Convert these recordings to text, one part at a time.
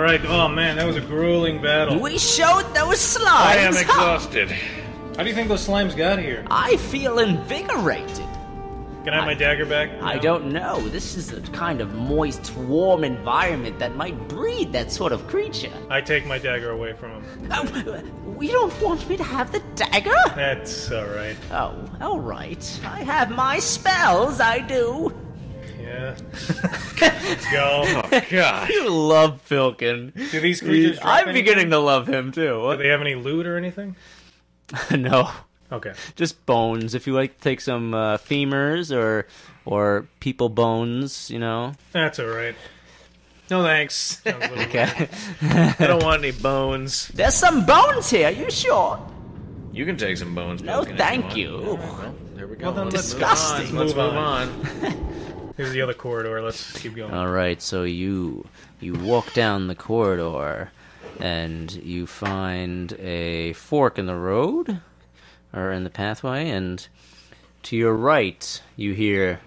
Alright, oh man, that was a grueling battle. We showed those slimes. I am exhausted. How do you think those slimes got here? I feel invigorated. Can I have my dagger back? I don't know. This is a kind of moist, warm environment that might breed that sort of creature. I take my dagger away from him. Oh, you don't want me to have the dagger? That's alright. Oh, alright. I have my spells, I do. Yeah. Let's go. Oh, God. You love Filkin. Do these creatures drop I'm anything? beginning to love him, too. Do they have any loot or anything? No. Okay. Just bones. If you like to take some femurs or people bones, you know. That's alright. No thanks. Okay. I don't want any bones. There's some bones here, you sure? You can take some bones. No, Pilkin, if thank want. you. Well, there we go. Well, then let's Disgusting. Let's move on. Here's the other corridor. Let's keep going. Alright, so you walk down the corridor and you find a fork in the road, or in the pathway, and to your right you hear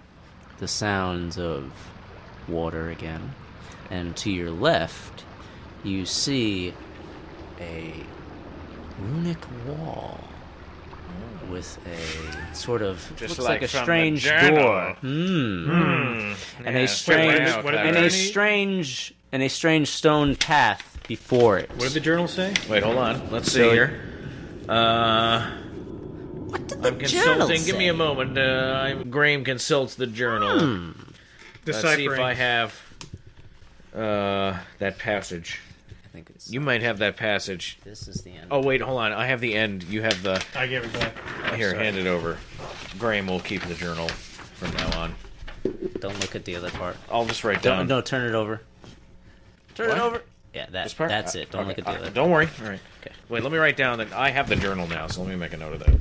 the sounds of water again, and to your left you see a runic wall with a sort of Just looks like a from the strange journal. door. And a strange what did and the a journey- strange stone path before it. What did the journal say? Wait, hold on. Let's see So- here. What did the I'm journal consulting. say? Give me a moment. Graim consults the journal. Let's see if I have that passage. I think it's. You might have that passage. This is the end. Oh, wait, hold on. I have the end. You have the... I gave it back. Here, hand it over. Graim will keep the journal from now on. Don't look at the other part. I'll just write Don't down... no, turn it over. Turn What? it over. Yeah, This part? that's it. Don't Okay, look at the other. Don't worry. All right. Okay. Wait, let me write down that I have the journal now, so let me make a note of that.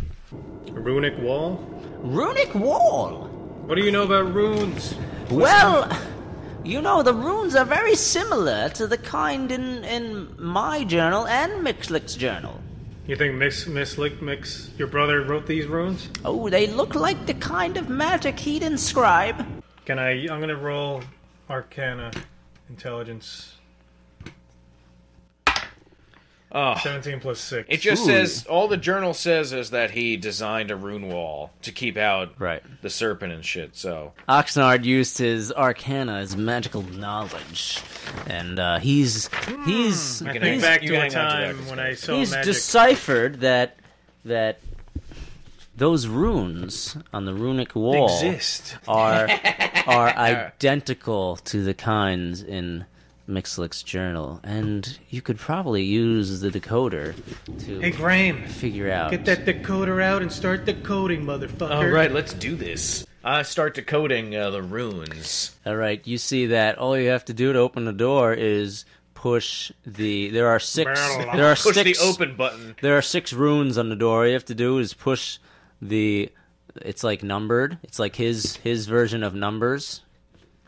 A runic wall? Runic wall. What do you know about runes? Well, you know the runes are very similar to the kind in my journal and Mixlick's journal. You think Mix, your brother wrote these runes? Oh, they look like the kind of magic he'd inscribe. I'm gonna roll Arcana, Intelligence. Oh, 17 plus 6. it just Ooh. says... All the journal says is that he designed a rune wall to keep out Right. the serpent and shit, so... Oxnard used his arcana, his magical knowledge, and he's I can think hang- back you to can a hang on to time that when I saw he's magic. deciphered that those runes on the runic wall Exist. are identical to the kinds in Mixlick's journal, and you could probably use the decoder to Hey, Graim, figure out. get that decoder out and start decoding, motherfucker. All right, let's do this. Start decoding the runes. All right, you see that all you have to do to open the door is push the. There are six. There are Push six. the open button. There are 6 runes on the door. All you have to do is push the. It's like numbered. It's like his version of numbers.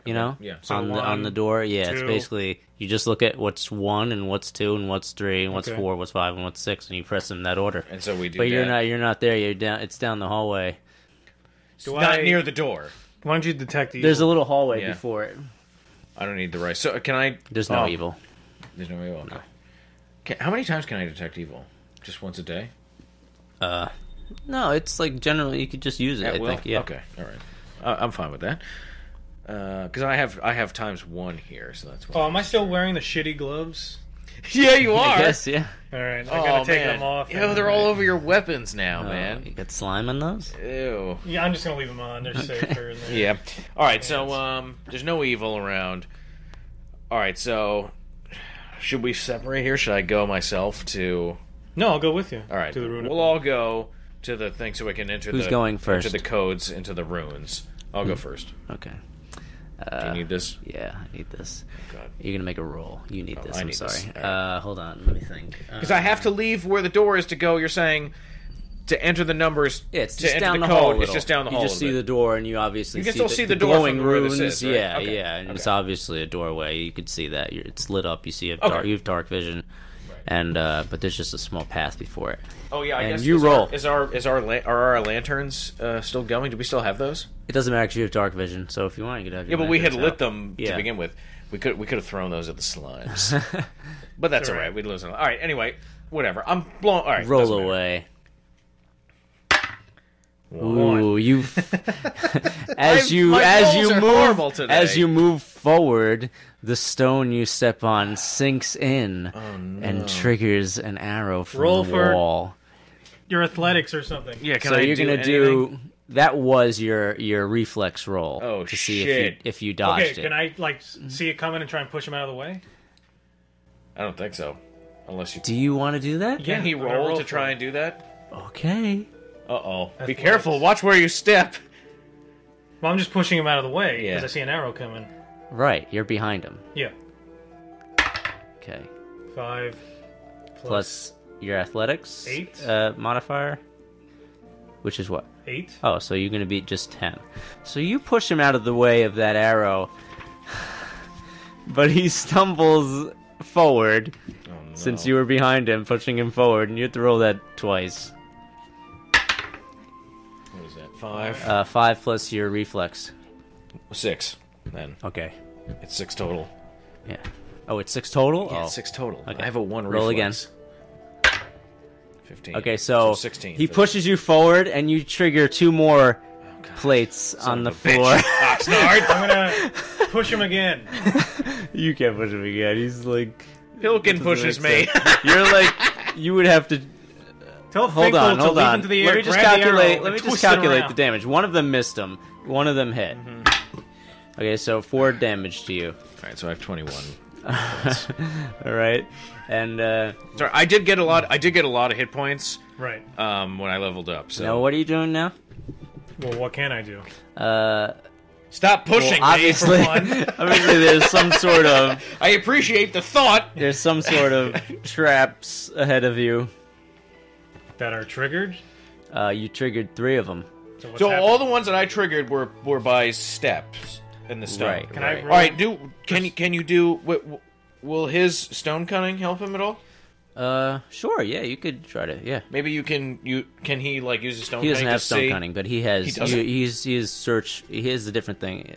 You know, Yeah. So on the door. Yeah, it's 2. basically you just look at what's 1 and what's 2 and what's 3 and what's Okay. 4, what's 5 and what's 6, and you press them in that order. And so we do But that. you're not there. You're down. It's down the hallway. Not near the door. Why don't you detect evil? There's a little hallway Yeah. before it. I don't need the right. So can I... There's no Oh, evil. There's no evil. Okay. How many times can I detect evil? Just once a day? No, it's like generally you could just use it. At I will? think. Yeah. Okay. All right. I'm fine with that. Because I have times 1 here, so that's why. Oh, am I still wearing the shitty gloves? Yeah, you are. I guess. Yeah. All right, I gotta take them off. Yo, they're all over your weapons now, man. You got slime on those? Ew. Yeah, I'm just gonna leave them on. They're safer. In there. Yeah. All right. So there's no evil around. All right. So should we separate here? Should I go myself to? No, I'll go with you. All right. To the rune. We'll all go to the thing so we can enter. Who's going first? Into the codes, into the runes. I'll go first. Okay. Do you need this? Yeah, I need this. Oh, God. You're gonna make a roll. You need this. I I'm need sorry. this. All right. Hold on. Let me think. Because I have to leave where the door is to go. You're saying to enter the numbers. Yeah, it's to just enter down the the hall. code. It's just down the hall. You just a see bit. the door, and you obviously You can see still the, see the the door glowing from where this runes. is, right? Yeah, Okay. yeah, and it's obviously a doorway. You could see that it's lit up. You see Okay. you have dark vision, and but there's just a small path before it. Oh yeah, I And guess you roll. Are our lanterns still going? Do we still have those? It doesn't matter because you have dark vision. So if you want, you could have. Yeah, your but we had lanterns lit out. them to Yeah. begin with. We could have thrown those at the slimes. But that's all right. We'd lose them. All right, anyway, whatever. I'm blown. All right. Roll away. Ooh, you as you move forward, the stone you step on sinks in and triggers an arrow from the wall. Your athletics or something. Yeah, so you're gonna do that was your reflex roll to see if you dodged it. Okay, can I see it coming and try and push him out of the way? I don't think so. Unless you do you want to do that? Can he roll to try and do that? Okay. Uh-oh. Be careful. Watch where you step. Well, I'm just pushing him out of the way because I see an arrow coming. Right. You're behind him. Yeah. Okay. 5 plus your athletics 8 modifier, which is what? 8. Oh, so you're going to be just 10. So you push him out of the way of that arrow, but he stumbles forward since you were behind him, pushing him forward, and you have to roll that twice. 5. 5 plus your reflex. 6, then. Okay. It's 6 total. Yeah. Oh, it's 6 total? Yeah, it's 6 total. Okay. I have a 1 reflex. Roll again. 15. Okay, so 16. He pushes you forward, and you trigger 2 more plates on the floor. Oxnard! I'm gonna push him again. You can't push him again. He's like... Pilkin pushes me. You're like... You would have to... Hold on. Into the air, let me just calculate the damage. One of them missed him. One of them hit. Okay, so 4 damage to you. Alright, so I have 21. Alright. And sorry, I did get a lot of hit points. Right. When I leveled up. So now what are you doing now? Well, what can I do? Stop pushing me for one. Obviously there's some sort of I appreciate the thought. There's some sort of traps ahead of you. That are triggered? You triggered 3 of them. So all the ones that I triggered were by steps in the stone. Right. Can I roll? All right. Can you do? Will his stone cunning help him at all? Sure. Yeah, you could try to. Yeah. Maybe you can. Can he use his stone? He doesn't cunning have to stone see? cunning, but he has. He is search. He has a different thing.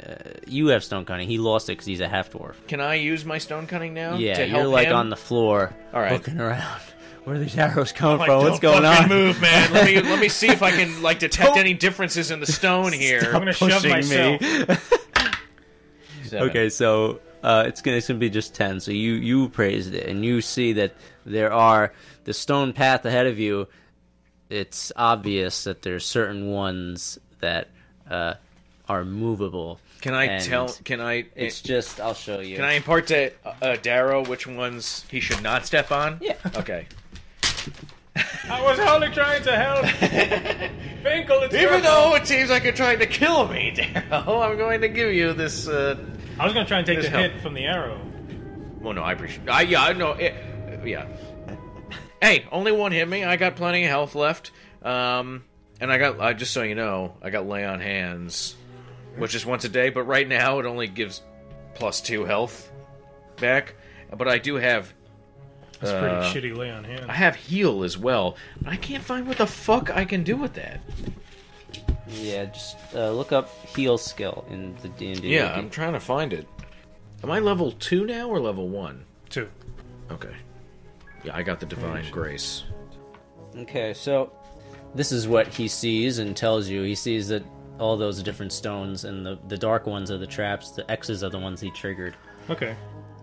You have stone cunning. He lost it because he's a half-dwarf. Can I use my stone cunning now? Yeah. to help You're like him? on the floor, looking around. Where are these arrows coming from? What's Don't going on? Move, man. Let me see if I can detect any differences in the stone here. I'm gonna shove myself. Okay, so it's gonna be just 10. So you praised it, and you see that there are the stone path ahead of you. It's obvious that there's certain ones that are movable. Can I tell? Can I? It's just I'll show you. Can I impart to Daro which ones he should not step on? Yeah. Okay. I was only trying to help. Finkel, it's Even though it seems like you're trying to kill me, Daro, I'm going to give you this. I was going to try and take the help. hit from the arrow. Well, no, I appreciate. I know. Yeah. Hey, only one hit me. I got plenty of health left. And I got. Just so you know, I got lay on hands, which is once a day. But right now, it only gives +2 health back. But I do have. That's pretty shitty lay on hands. I have heal as well, but I can't find what the fuck I can do with that. Yeah, just look up heal skill in the D&D. Yeah, I'm trying to find it. Am I level 2 now or level 1? 2. Okay. Yeah, I got the Divine Grace. Okay, so this is what he sees and tells you. He sees that all those different stones, and the dark ones are the traps, the X's are the ones he triggered. Okay.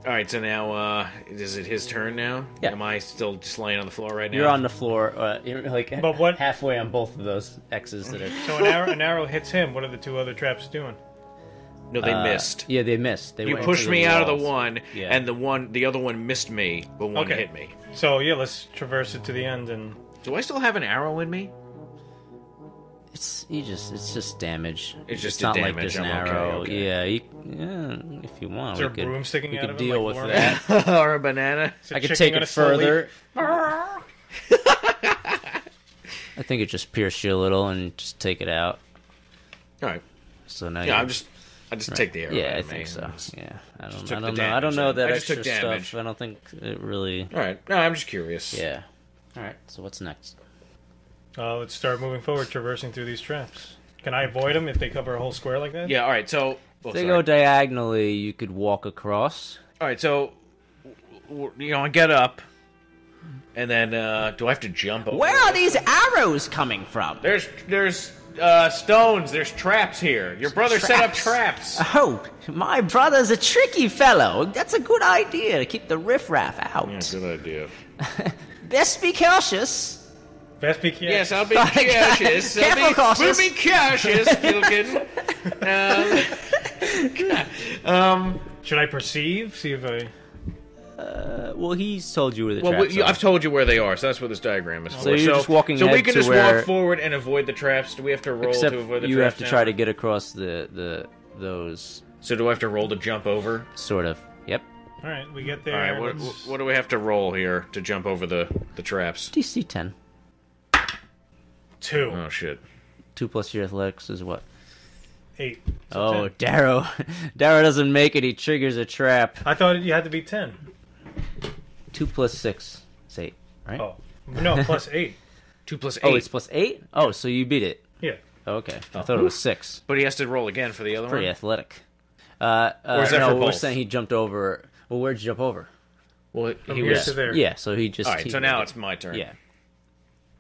Alright, so now, is it his turn now? Yeah. Am I still just laying on the floor right now? You're on the floor, you're But what- halfway on both of those X's that are... So an arrow hits him. What are the 2 other traps doing? No, they missed. Yeah, they missed. They You went pushed into me out of the walls. one, Yeah. and the other one missed me, but one Okay. hit me. So, yeah, let's traverse it to the end and... Do I still have an arrow in me? It's just damage. It's just not damage. like there's an I'm okay, arrow. okay. Yeah, if you want, Is there we a could, broom sticking we out could of him, deal like with Lauren? that. Or a banana? Is it I could chicken take on it a slow further. leaf? I think it just pierced you a little and just take it out. Alright. So now Yeah, you're- I just take the arrow. Yeah, out I of think me. so. Yeah, I Just don't took the know. I damage don't know then. that I just extra took damage. stuff. I don't think it really. Alright. No, I'm just curious. Yeah. All right. So what's next? Let's start moving forward, traversing through these traps. Can I avoid them if they cover a whole square like that? Yeah, alright, so If they go diagonally, you could walk across. All right, so I get up, and then do I have to jump over? Where are these arrows coming from? There's stones. There's traps here. Your brother set up traps. Oh, my brother's a tricky fellow. That's a good idea to keep the riffraff out. Yeah, good idea. Best be cautious. Best be cautious. Yes, I'll be cautious. Careful, cautious. We'll be cautious, Pilkin. Should I perceive? See if I... Well, he's told you where the traps are. I've told you where they are, so that's what this diagram is for. So you're just walking so ahead we can to just where... walk forward and avoid the traps. Do we have to roll Except to avoid the you traps have to try to get across those... So do I have to roll to jump over? Sort of. Yep. All right, we get there. All right, what do we have to roll here to jump over the traps? DC 10. 2. Oh, shit. 2 plus your athletics is what? 8. So 10. Daro doesn't make it. He triggers a trap. I thought you had to be 10. 2 plus 6 is 8, right? Oh. No, plus 8. 2 plus 8. Oh, it's plus 8? Oh, so you beat it. Yeah. Oh, okay. I thought it was 6. But he has to roll again for the other Pretty one? athletic. Or is that for both? We're saying he jumped over... Well, where'd you jump over? Well, From he here was... to there. Yeah, so he just... All right, so now it's my turn. Yeah.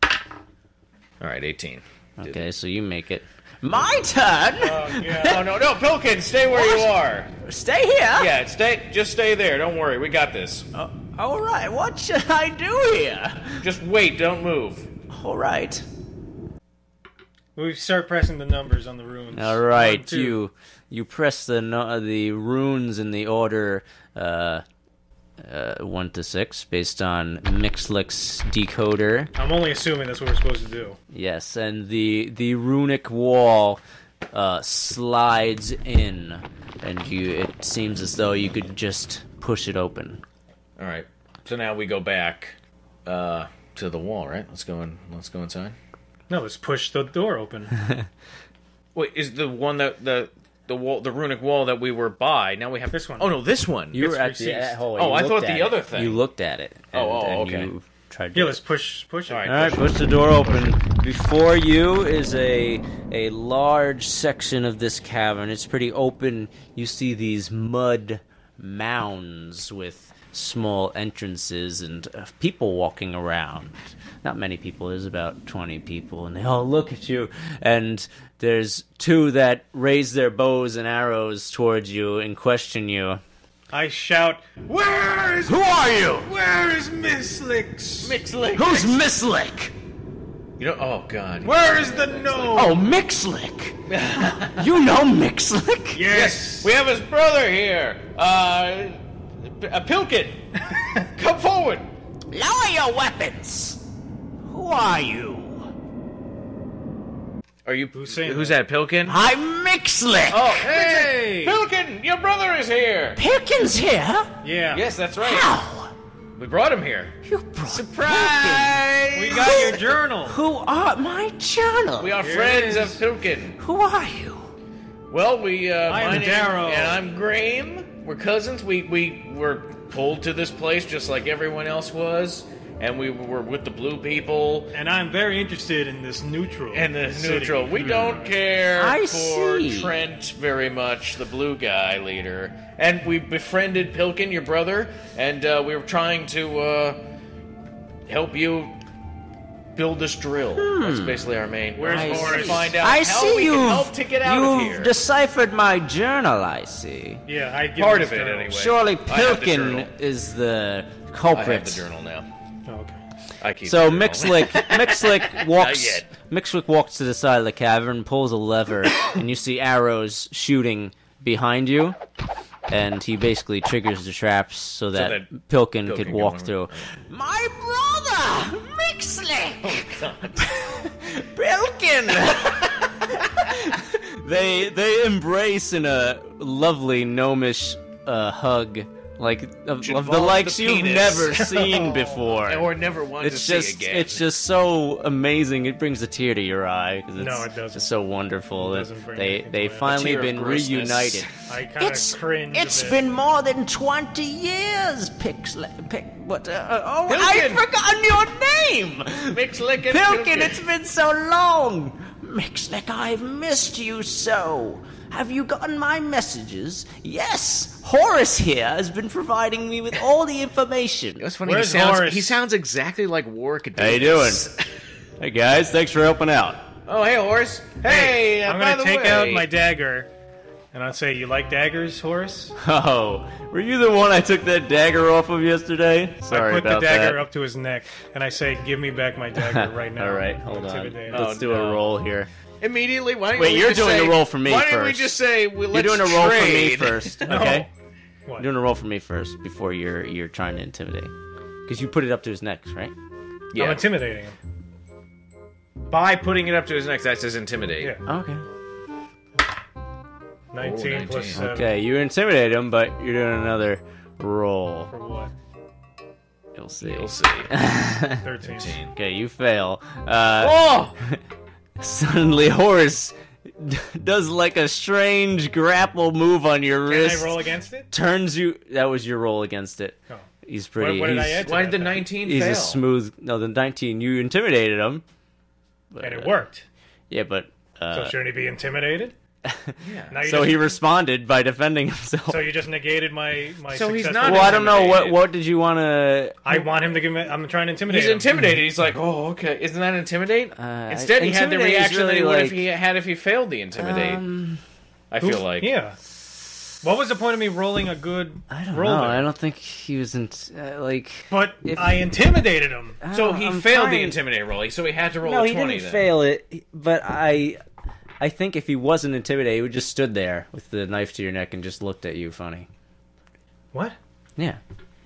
All right, 18. Okay, so you make it. My turn? Yeah. Oh, no, Pilkin, stay where you are. Stay here? Yeah, just stay there. Don't worry, we got this. All right, what should I do here? Just wait, don't move. All right. We start pressing the numbers on the runes. All right, 1, 2. you press the runes in the order 1 to 6 based on Mixlick's decoder. I'm only assuming that's what we're supposed to do. Yes, and the runic wall slides in, and it seems as though you could just push it open. All right, so now we go back to the wall, right? Let's go inside. No, let's push the door open. Wait, is the one that the runic wall that we were by? Now we have this one. Oh no, this one. You were at It's the received. hole. Oh, I thought the other thing. You looked at it. And, okay. You tried. Yeah, let's push it. All right. All right, push the door open. Before you is a large section of this cavern. It's pretty open. You see these mud mounds with small entrances and people walking around. Not many people. There's about 20 people, and they all look at you. And there's 2 that raise their bows and arrows towards you and question you. I shout, Who are you? Where is Mixlick? Who's Mixlick? You know? Oh god. Where is the gnome? Oh, Mixlick. You know Mixlick? Yes. We have his brother here. Pilkin, come forward. Lower your weapons. Who are you? Are you? Who's saying Who's that? Pilkin? I'm Mixlick. Oh, Hey! Pilkin, your brother is here. Pilkin's here? Yeah. Yes, that's right. How? We brought him here. You brought Surprise! We got your journal. Who are my journal? We are Here friends it of is. Pilkin. Who are you? Well, my am name, Daro. and I'm Graim. We're cousins. We were pulled to this place just like everyone else was, and we were with the blue people. And I'm very interested in this neutral. And the city. neutral. We don't care I for see. Trent very much, the blue guy leader. And we befriended Pilkin, your brother, and we were trying to help you build this drill. That's basically our main. Where's I Horace? Find out I how see we can help to get out of here. You've deciphered my journal, I see. Yeah, I give Part him of this it, journal. anyway. Surely I have the journal. Pilkin is the I culprit. have the journal now. Oh, okay. I keep So the journal. Mixlick walks. yet. Mixlick walks to the side of the cavern, pulls a lever, and you see arrows shooting behind you. And he basically triggers the traps so that Pilkin could can walk go through. My brother, Mixlick. Pilkin. They embrace in a lovely gnomish hug. Like of the involves likes the you've penis. never seen before. Or never wanted to see again. It's just so amazing. It brings a tear to your eye because it's No, it doesn't. just so wonderful. It doesn't bring They anything they to it. finally A tear of been grossness. reunited. I kind of cringe. It's a bit. been more than 20 years, Mixlick. What? Oh, Pilkin! I've forgotten your name! Mixlick and Pilkin, it's been so long! Mixlick, I've missed you so. Have you gotten my messages? Yes! Horace here has been providing me with all the information. It's funny, Where's Horace? he sounds exactly like Warwick. How you doing? Hey guys, thanks for helping out. Oh, hey, Horace. Hey, I'm by gonna the take way. out my dagger, and I'll say, "You like daggers, Horace?" Oh, were you the one I took that dagger off of yesterday? Sorry I put about the dagger that. up to his neck, and I say, "Give me back my dagger right now." All right, hold on. Intimidate him. Let's do a roll here. Immediately, why don't Wait, we you're just doing say, a roll for me Why don't we first. just say, let's You're doing a roll for me trade. first, No. okay? What? You're doing a roll for me first before you're trying to intimidate. Because you put it up to his neck, right? Yeah. I'm intimidating him. By putting it up to his neck, that says intimidate. Yeah. Okay. 19 plus 7. Okay, you intimidate him, but you're doing another roll. For what? You'll see. You'll see. 13. Okay, you fail. Oh! Suddenly, Horace does like a strange grapple move on your Can wrist. I roll against it? Turns you. That was your roll against it. Oh. He's pretty. What did I he's, add to Why that did the then? 19 He's fail? a smooth. No, the 19. You intimidated him. But, And it worked. Yeah, but. So shouldn't he be intimidated? Yeah. Now you So just, he responded by defending himself. So you just negated my So he's successful- not well, I don't know intimidated. what did you want to. I want him to give me... I'm trying to intimidate He's him. intimidated. He's like, oh, okay. Isn't that intimidate? Instead, he had the intimidate is reaction that he really would like- if he had if he failed the intimidate. I feel like. Yeah. What was the point of me rolling a good I don't roll know. there? I don't think he was like. But if- I intimidated him. So he I'm failed the trying- intimidate roll, so he had to roll No, a he 20 didn't then. fail it. But I think if he wasn't intimidated, he would just stood there with the knife to your neck and just looked at you funny. What? Yeah.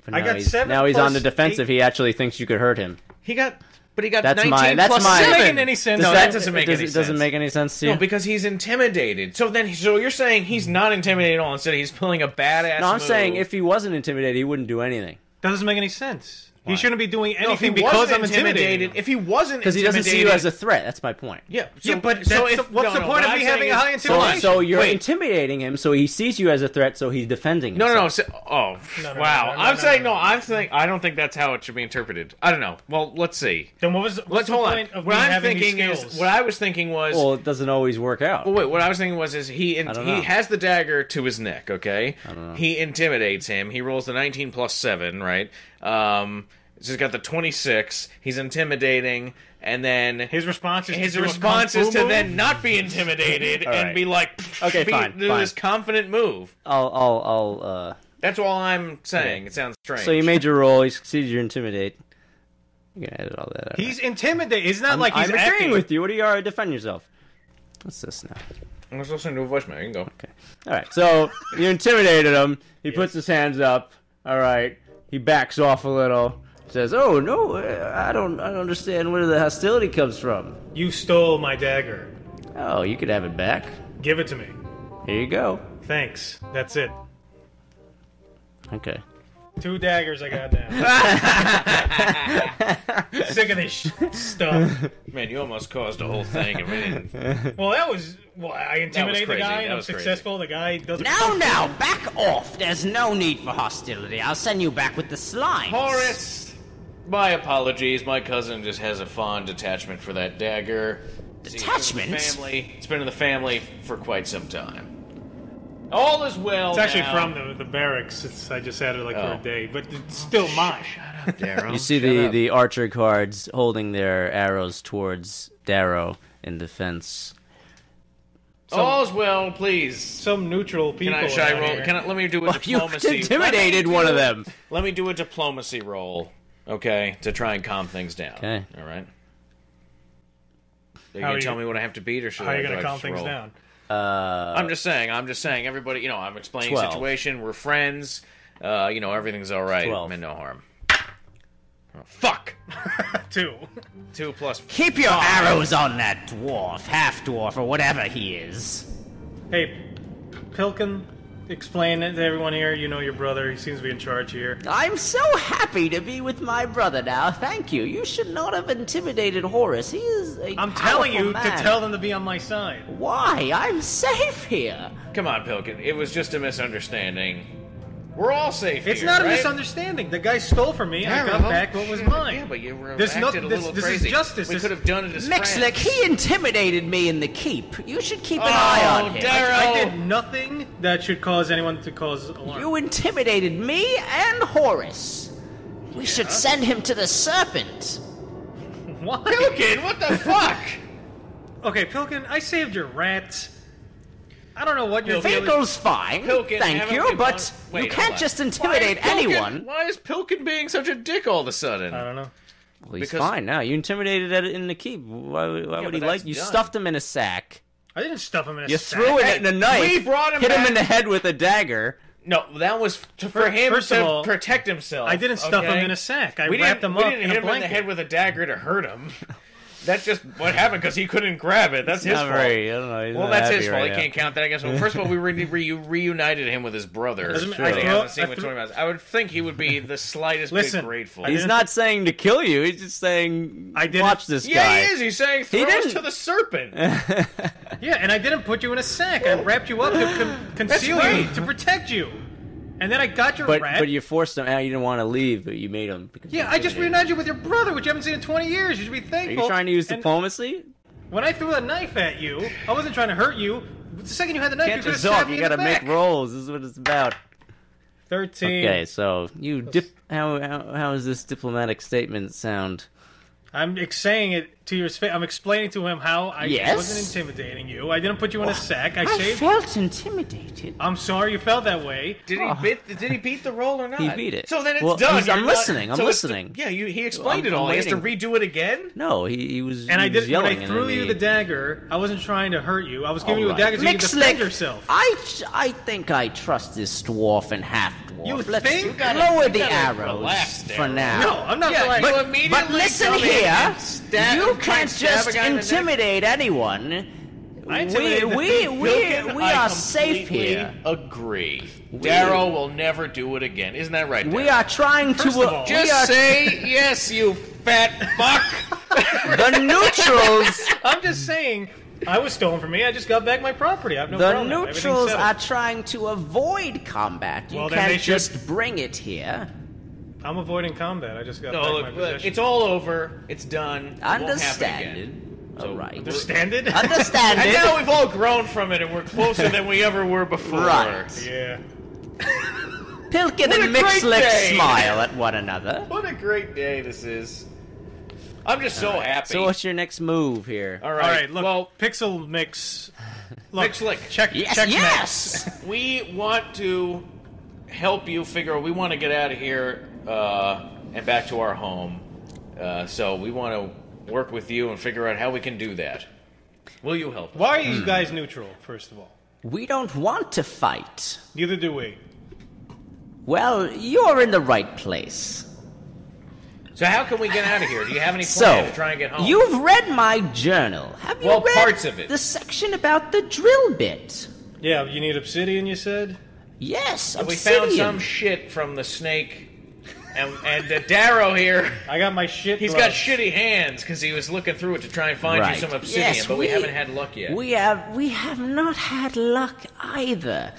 But I now got he's, 7 Now he's on the plus defensive. 8. He actually thinks you could hurt him. He got 19 That's plus my- 7. Doesn't make any sense. No, Does that that- doesn't make Does- any it sense. doesn't make any sense to you. No, because he's intimidated. So you're saying he's not intimidated at all. Instead, he's pulling a badass No, I'm move. saying if he wasn't intimidated, he wouldn't do anything. That doesn't make any sense. Why? He shouldn't be doing No, if he anything because wasn't I'm intimidated. If he wasn't Because he doesn't see you as a threat. That's my point. yeah, Yeah, but what's the point what of I'm me saying having a is- high So, intimidation? so you're Wait. intimidating him, so he sees you as a threat, so he's defending No, himself. no. No, Wow. no, I'm saying no. I'm saying I don't think that's how it should be interpreted. I don't know. Well, let's see. Then what's Let's the hold on. point of What me I'm having these thinking skills? is what I was thinking was. Well, it doesn't always work out. Well, wait. What I was thinking was he don't know. has the dagger to his neck. Okay. I don't know. He intimidates him. He rolls the 19 plus 7. Right. So he's got the 26. He's intimidating, and then His response is his to do a response kung is fu to move? then not be intimidated All and right. be like, Okay, fine, do fine. this confident move. I'll That's all I'm saying. Okay. It sounds strange. So you made your roll. You succeeded your intimidate. You can edit all that out. He's intimidated. It's not like he's I'm agreeing acting. with you. What do you are? Defend yourself. What's this now? I'm just listening to a voicemail. You can go. Okay. All right. So you intimidated him. He puts his hands up. All right. He backs off a little. Says, "Oh no, I don't understand where the hostility comes from." You stole my dagger. Oh, you could have it back. Give it to me. Here you go. Thanks. That's it. Okay. 2 daggers I got now. Sick of this stuff. Man, you almost caused a whole thing. I mean, Well, that was... Well, I intimidated the crazy. guy, That and I'm was crazy. successful. The guy doesn't... Now, back off. There's no need for hostility. I'll send you back with the slime. Horace, my apologies. My cousin just has a fond attachment for that dagger. Detachment? It's been in the family for quite some time. All is well. It's actually now. from the barracks. I just had it for Oh. a day, but it's still mine. Darrow. You see the archer cards holding their arrows towards Daro in defense. All's well, please. Some neutral people. Should I around roll? here. Let me do a Well, you diplomacy. intimidated one of them. Let me do a diplomacy roll, okay, to try and calm things down. Okay. All right. Are you How gonna are tell you- me what I have to beat, or should How are I? you do going I to calm just things roll? down? I'm just saying. Everybody, I'm explaining 12. the situation. We're friends. Everything's all right. 12. Meant no harm. Oh, fuck. 2. 2 plus. Keep your arrows on that dwarf, half-dwarf, or whatever he is. Hey, Pilkin, explain it to everyone here. You know your brother. He seems to be in charge here. I'm so happy to be with my brother now. Thank you. You should not have intimidated Horace. He is a I'm telling you powerful man. to tell them to be on my side. Why? I'm safe here. Come on, Pilkin. It was just a misunderstanding. We're all safe It's here, not a right? misunderstanding. The guy stole from me, and I got back what was mine. Yeah, but you were There's acted no- a little this crazy. is justice. We could have done it as Mixlick, friends. he intimidated me in the keep. You should keep an eye on him. Daryl. I did nothing that should cause anyone to cause alarm. You intimidated me and Horace. We should send him to the Serpent. Why? Pilkin, what the fuck? Okay, Pilkin, I saved your rat. I don't know what you're feeling. Finkel's fine, Pilkin, thank haven't you, we but wait, you hold can't on. just Why is intimidate Pilkin- anyone. Why is Pilkin being such a dick all of a sudden? I don't know. Well, he's Because- fine now. You intimidated it in the keep. Why would but he that's like? You done. stuffed him in a sack. I didn't stuff him in a You sack. threw it in a knife. we brought him hit him back- in the head with a dagger. No, that was for him First of to all, protect himself. I didn't stuff okay? him in a sack. I we wrapped didn't, him up we didn't in hit a him in the blanket. head with a dagger to hurt him. That's just what happened because he couldn't grab it. That's his Not fault. very. I don't know. He's Well, not that's happy his fault. right He can't count that against him. First of all, we reunited him with his brother. Doesn't- Because I he threw- hasn't seen I for threw- 20 months. I would think he would be the slightest Listen, bit grateful. I He's didn't- not saying to kill you. He's just saying, I didn't- watch this yeah, guy. he is. He's saying throw us didn't. to the serpent. Yeah, and I didn't put you in a sack. I wrapped you up to conceal That's you, right. to protect you. And then I got your rat. But you forced him out. You didn't want to leave, but you made him. Yeah, I just reunited you with your brother, which you haven't seen in 20 years. You should be Are thankful. you trying to use And diplomacy? when I threw a knife at you, I wasn't trying to hurt you. The second you had the knife, Can't you could have just talk. stabbed me You in the gotta make back. rolls. This is what it's about. 13. Okay, so you how does this diplomatic statement sound? I'm saying it to your face. I'm explaining to him how I Yes? wasn't intimidating you. I didn't put you in a sack. I saved. felt intimidated. I'm sorry you felt that way. Did he beat the roll or not? He beat it. So then it's Well, done. I'm You're not- listening. I'm so it's- listening. Yeah, he explained I'm it all. He has to waiting. redo it again? No, he was. And he I was did. When yelling I and through then you he- the dagger, I wasn't trying to hurt you. I was giving you a Alright. dagger so you could defend Mixlick, yourself. I think I trust this dwarf and half-dwarf. You Let's think? You gotta- lower you the gotta arrows relax there, for now. No, I'm not. Yeah, relaxed. you But immediately listen come in here, and stab you and try and can't stab a just guy in the neck. intimidate anyone. I intimidated the We thief. Pilkin, I are safe completely here. Agree. Darrow will never do it again. Isn't that right, We Darrow? are trying First to. of all, Just say yes, you fat fuck. the neutrals. I'm just saying. I was stolen from me. I just got back my property. I have no The problem. Everything's neutrals settled. are trying to avoid combat. You Well, then they can't should- just bring it here. I'm avoiding combat. I just got No, back my look, possession. it's all over. It's done. It won't happen Understand again. it. So All right. Understand it? Understand And it. now we've all grown from it, and we're closer than we ever were before. Right. Yeah. Pilkin What and a great Mixlick day. smile at one another. What a great day this is. I'm just so happy. So what's your next move here? all All right. right. Look, well, Pixel Mix. Look, Mixlick. check. Yes, check yes. we want to help you figure. We want to get out of here and back to our home. So we want to work with you and figure out how we can do that. Will you help us? Why are you guys neutral? First of all, We don't want to fight. neither do we. Well, you're in the right place. So how can we get out of here? Do you have any plan So, to try and get home? you've read my journal. Have you Well, read parts of it. the section about the drill bit? Yeah, you need obsidian. You said. Yes, We obsidian. found some shit from the snake, and Darrow here. I got my shit. He's got gloves. shitty hands because he was looking through it to try and find Right. you some obsidian, Yes, but we haven't had luck yet. We have not had luck either.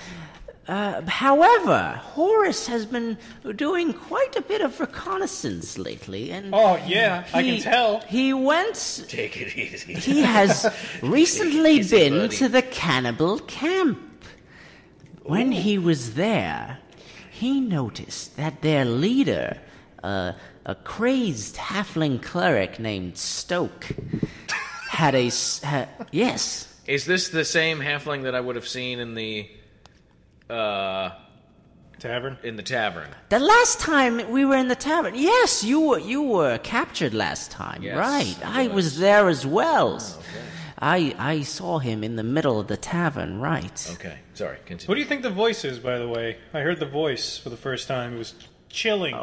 However, Horace has been doing quite a bit of reconnaissance lately, and Oh yeah, I can tell. He went. Take it easy. He has recently Easy, been buddy. to the cannibal camp. When he was there, he noticed that their leader, a crazed halfling cleric named Stoke, had a yes. Is this the same halfling that I would have seen in the Tavern. tavern? The last time we were in the tavern, yes, you were captured last time, Yes, right? I I was there as well. I saw him in the middle of the tavern, right? Okay, sorry. Continue. What do you think the voice is, by the way? I heard the voice for the first time. It was chilling.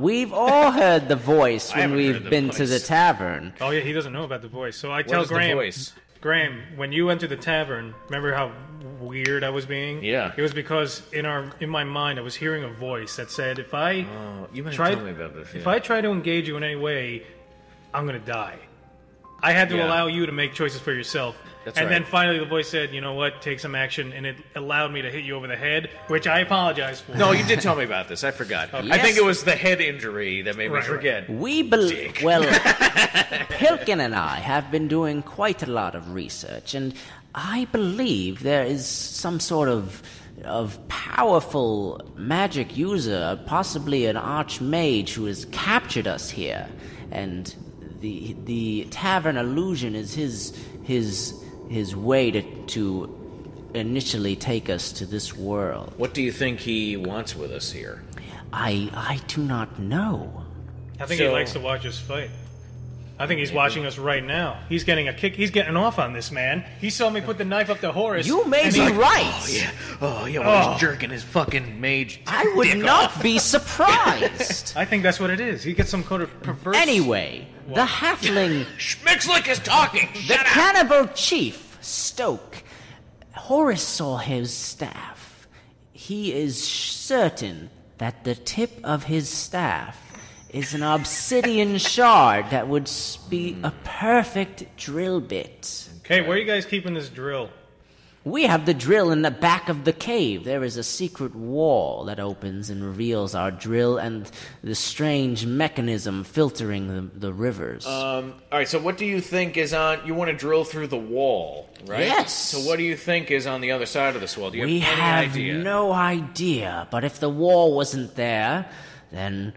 We've all heard the voice when haven't heard we've the been to the voice. tavern. Oh yeah, he doesn't know about the voice. So I What tell is the Graham. voice? Graham, when you entered the tavern, remember how weird I was being? Yeah. It was because in my mind I was hearing a voice that said, if I you might try, have told me about this. if I try to engage you in any way, I'm gonna die. I had to Yeah. allow you to make choices for yourself. That's and right. then finally the voice said, you know what, take some action, and it allowed me to hit you over the head, which I apologize for. No, you did tell me about this. I forgot. I think it was the head injury that made me Right, forget. We believe. Well, Pilkin and I have been doing quite a lot of research, and I believe there is some sort of powerful magic user, possibly an archmage, who has captured us here, and the tavern illusion is his way to initially take us to this world. What do you think he wants with us here? I do not know. I think he So- likes to watch us fight. I think he's watching us right now. He's getting a kick. He's getting off on this, man. He saw me put the knife up to Horus. You may and be he- right. Oh, yeah, he's jerking his fucking mage. I would dick not off. be surprised. I think that's what it is. He gets some kind of perverse... Anyway, the halfling, Mixlick is talking. the Shut up. cannibal chief, Stoke, Horus saw his staff. He is certain that the tip of his staff is an obsidian shard that would be a perfect drill bit. Okay, where are you guys keeping this drill? We have the drill in the back of the cave. There is a secret wall that opens and reveals our drill and the strange mechanism filtering the rivers. All right, so what do you think is on... You want to drill through the wall, right? Yes. So what do you think is on the other side of this wall? Do you We have any have idea? no idea, but if the wall wasn't there, then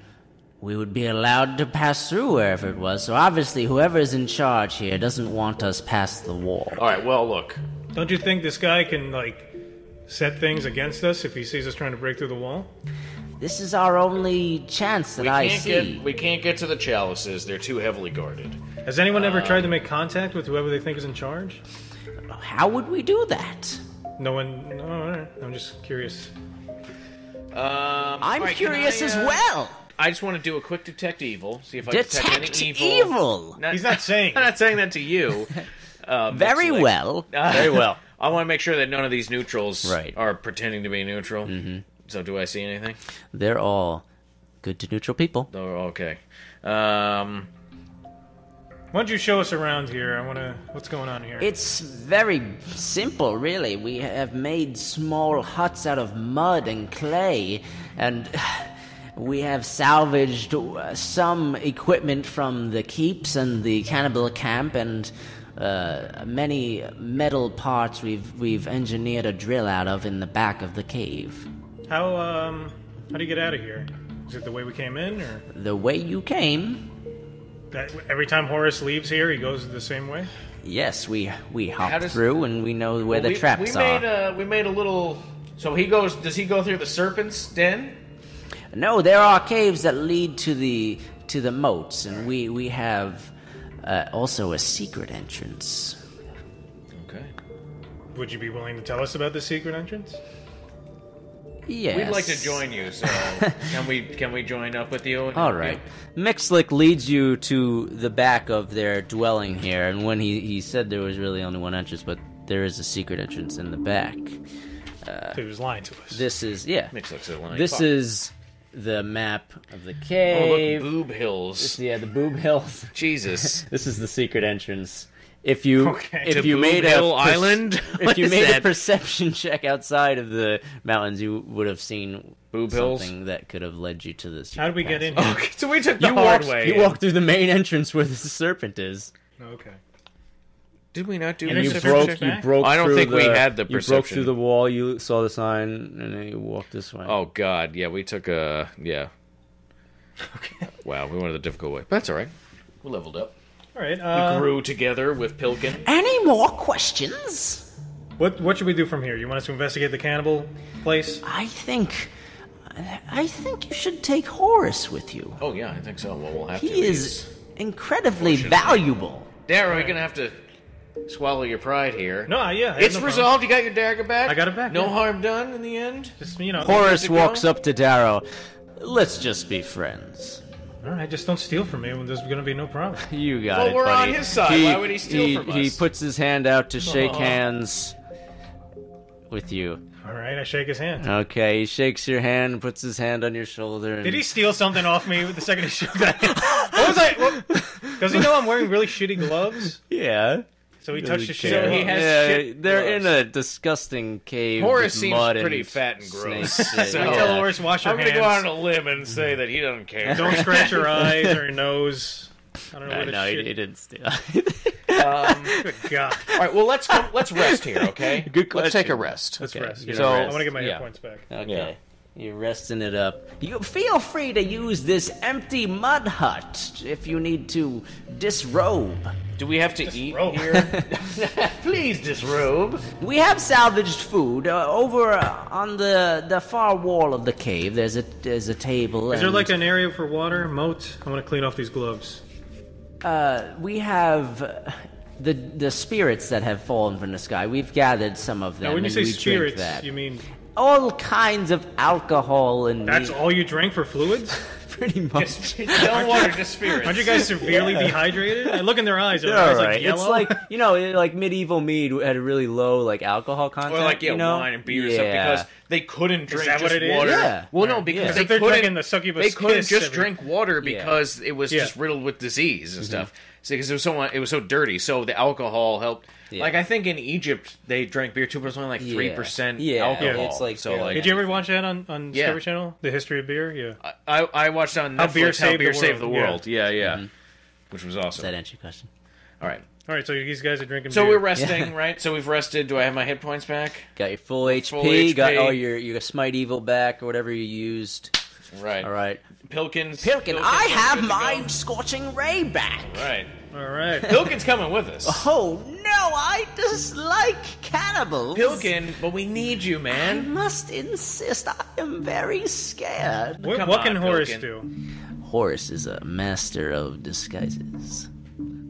we would be allowed to pass through wherever it was. So obviously whoever is in charge here doesn't want us past the wall. All right, well, look. Don't you think this guy can, like, set things against us if he sees us trying to break through the wall? This is our only chance that I see. We can't get to the chalices. They're too heavily guarded. Has anyone ever tried to make contact with whoever they think is in charge? How would we do that? No one... No, all right. I'm just curious. I'm all right, can curious I, as well. I just want to do a quick detect evil. See if I detect Detect any evil. He's not saying I'm not saying that to you. Very Mixlick. well. Very well. I want to make sure that none of these neutrals Right. are pretending to be neutral. Mm-hmm. So do I see anything? They're all good to neutral people. Oh, okay. Why don't you show us around here? I want to... What's going on here? It's very simple, really. We have made small huts out of mud and clay, and we have salvaged some equipment from the keeps and the cannibal camp, and many metal parts we've engineered a drill out of in the back of the cave. How do you get out of here? Is it the way we came in, or... The way you came, That every time Horus leaves here, he goes the same way? yes, we hop does- through and we know where the we, traps we are. made we made a little. So he goes. Does he go through the serpent's den? No, there are caves that lead to the moats, and we have also a secret entrance. Okay. Would you be willing to tell us about the secret entrance? Yes. We'd like to join you. So can we join up with you? All right. Mixlick leads you to the back of their dwelling here, and when he said there was really only one entrance, but there is a secret entrance in the back. He was lying to us. This is Mix looks at one. This is the map of the Oh, look, cave. boob hills. Yeah, the boob hills. Jesus. This is the secret entrance. If you Okay. if To you Boob made Hill a Island? if What you is made a that? perception check outside of the mountains, you would have seen Boob Hills? something that could have led you to this. How did we get in here? Okay, so we took the You hard walked, way. you in. walked through the main entrance where the serpent is. Okay. Did we not do And the you perception broke- check? you You broke. I don't through think we had the You broke perception. through the wall. You saw the sign, and then you walked this way. Oh God, yeah, we took a yeah. Okay. Wow, we went the difficult way. But that's all right. We leveled up. All right. Grew together with Pilkin. Any more questions? What should we do from here? You want us to investigate the cannibal place? I think you should take Horus with you. Oh yeah, I think so. Well, we'll have to. He is incredibly Fortunately. valuable. Daro, you're gonna have to swallow your pride here. No, yeah. I have It's no problem. resolved. You got your dagger back. I got it back, No yeah. harm done in the end. Just, you know. Horus to go? walks up to Daro. Let's just be friends. All right, just don't steal from me when there's going to be no problem. You got Well, it, we're buddy. on his side. Why would he steal from He us? puts his hand out to shake hands with you. All right, I shake his hand. Okay, he shakes your hand, puts his hand on your shoulder. And Did he steal something off me the second he shook that hand? What was I? Does he know I'm wearing really shitty gloves? Yeah. So he touched the shit. So he has shit they're gloves. in a disgusting cave. Horace with seems mud pretty and fat and gross. snakes. So I tell Horace, wash your I'm hands. going to go out on a limb and say that he doesn't care. Don't scratch your eyes or your nose. I don't know what No, he shit. didn't steal. Good God. All right, well, let's rest here, okay? Good Let's take a question. rest. Let's Okay. rest. You Yeah, know, I want to get my yeah. hit points back. Okay. Yeah. You're resting it up. You feel free to use this empty mud hut if you need to disrobe. Do we have to eat rope. here? Please disrobe. We have salvaged food over on the far wall of the cave. There's a table. Is there like an area for water, moat? I want to clean off these gloves. We have the spirits that have fallen from the sky. We've gathered some of them. Now, when you and say we drink spirits, that. you mean all kinds of alcohol and that's all you drank for fluids? pretty much. No water, just spirits. Aren't you guys severely dehydrated? I look in their eyes. Are their All eyes right. like yellow? It's like, you know, like medieval mead had a really low like alcohol content. Or like, you know? wine and beer and stuff because they couldn't drink that what just it is? water. Yeah. Well, no, because Because they if they're couldn't. drinking the succubus They couldn't kiss just every- drink water because it was Yeah. just riddled with disease and stuff. Because it was so dirty. So the alcohol helped. Yeah. Like I think in Egypt they drank beer too, but it was only like 3% Yeah. alcohol. It's like so barely- like Did you ever watch that on Yeah. Discovery Channel? The History of Beer? Yeah. I watched on How Netflix Beer How Saved Beer the Saved the World. World. Yeah, which was Does awesome. that answer your question? All right. All right, so these guys are drinking So beer. we're resting, right? So we've rested. Do I have my hit points back? Got your full HP, Full HP. got all your smite evil back or whatever you used. Right. All right. Pilkins. Pilkin, I is have good to my go. scorching ray back. Right. All right. Pilkin's coming with us. Oh no, I dislike cannibals. Pilkin, but we need you, I man. must insist. I am very scared. What, Come what on, can Horace Pilkin. do? Horace is a master of disguises.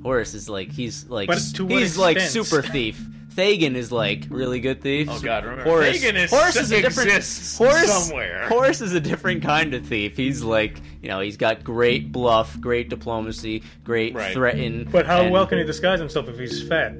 Horace is like he's like But to what he's like extent? super thief. Thagan is like really good thief. Oh God, remember Horace, Fagin is Horace is a different exists Horace, somewhere. Horace is a different kind of thief. He's like, you know, he's got great bluff, great diplomacy, great Right. threaten. But how and- well can he disguise himself if he's fat?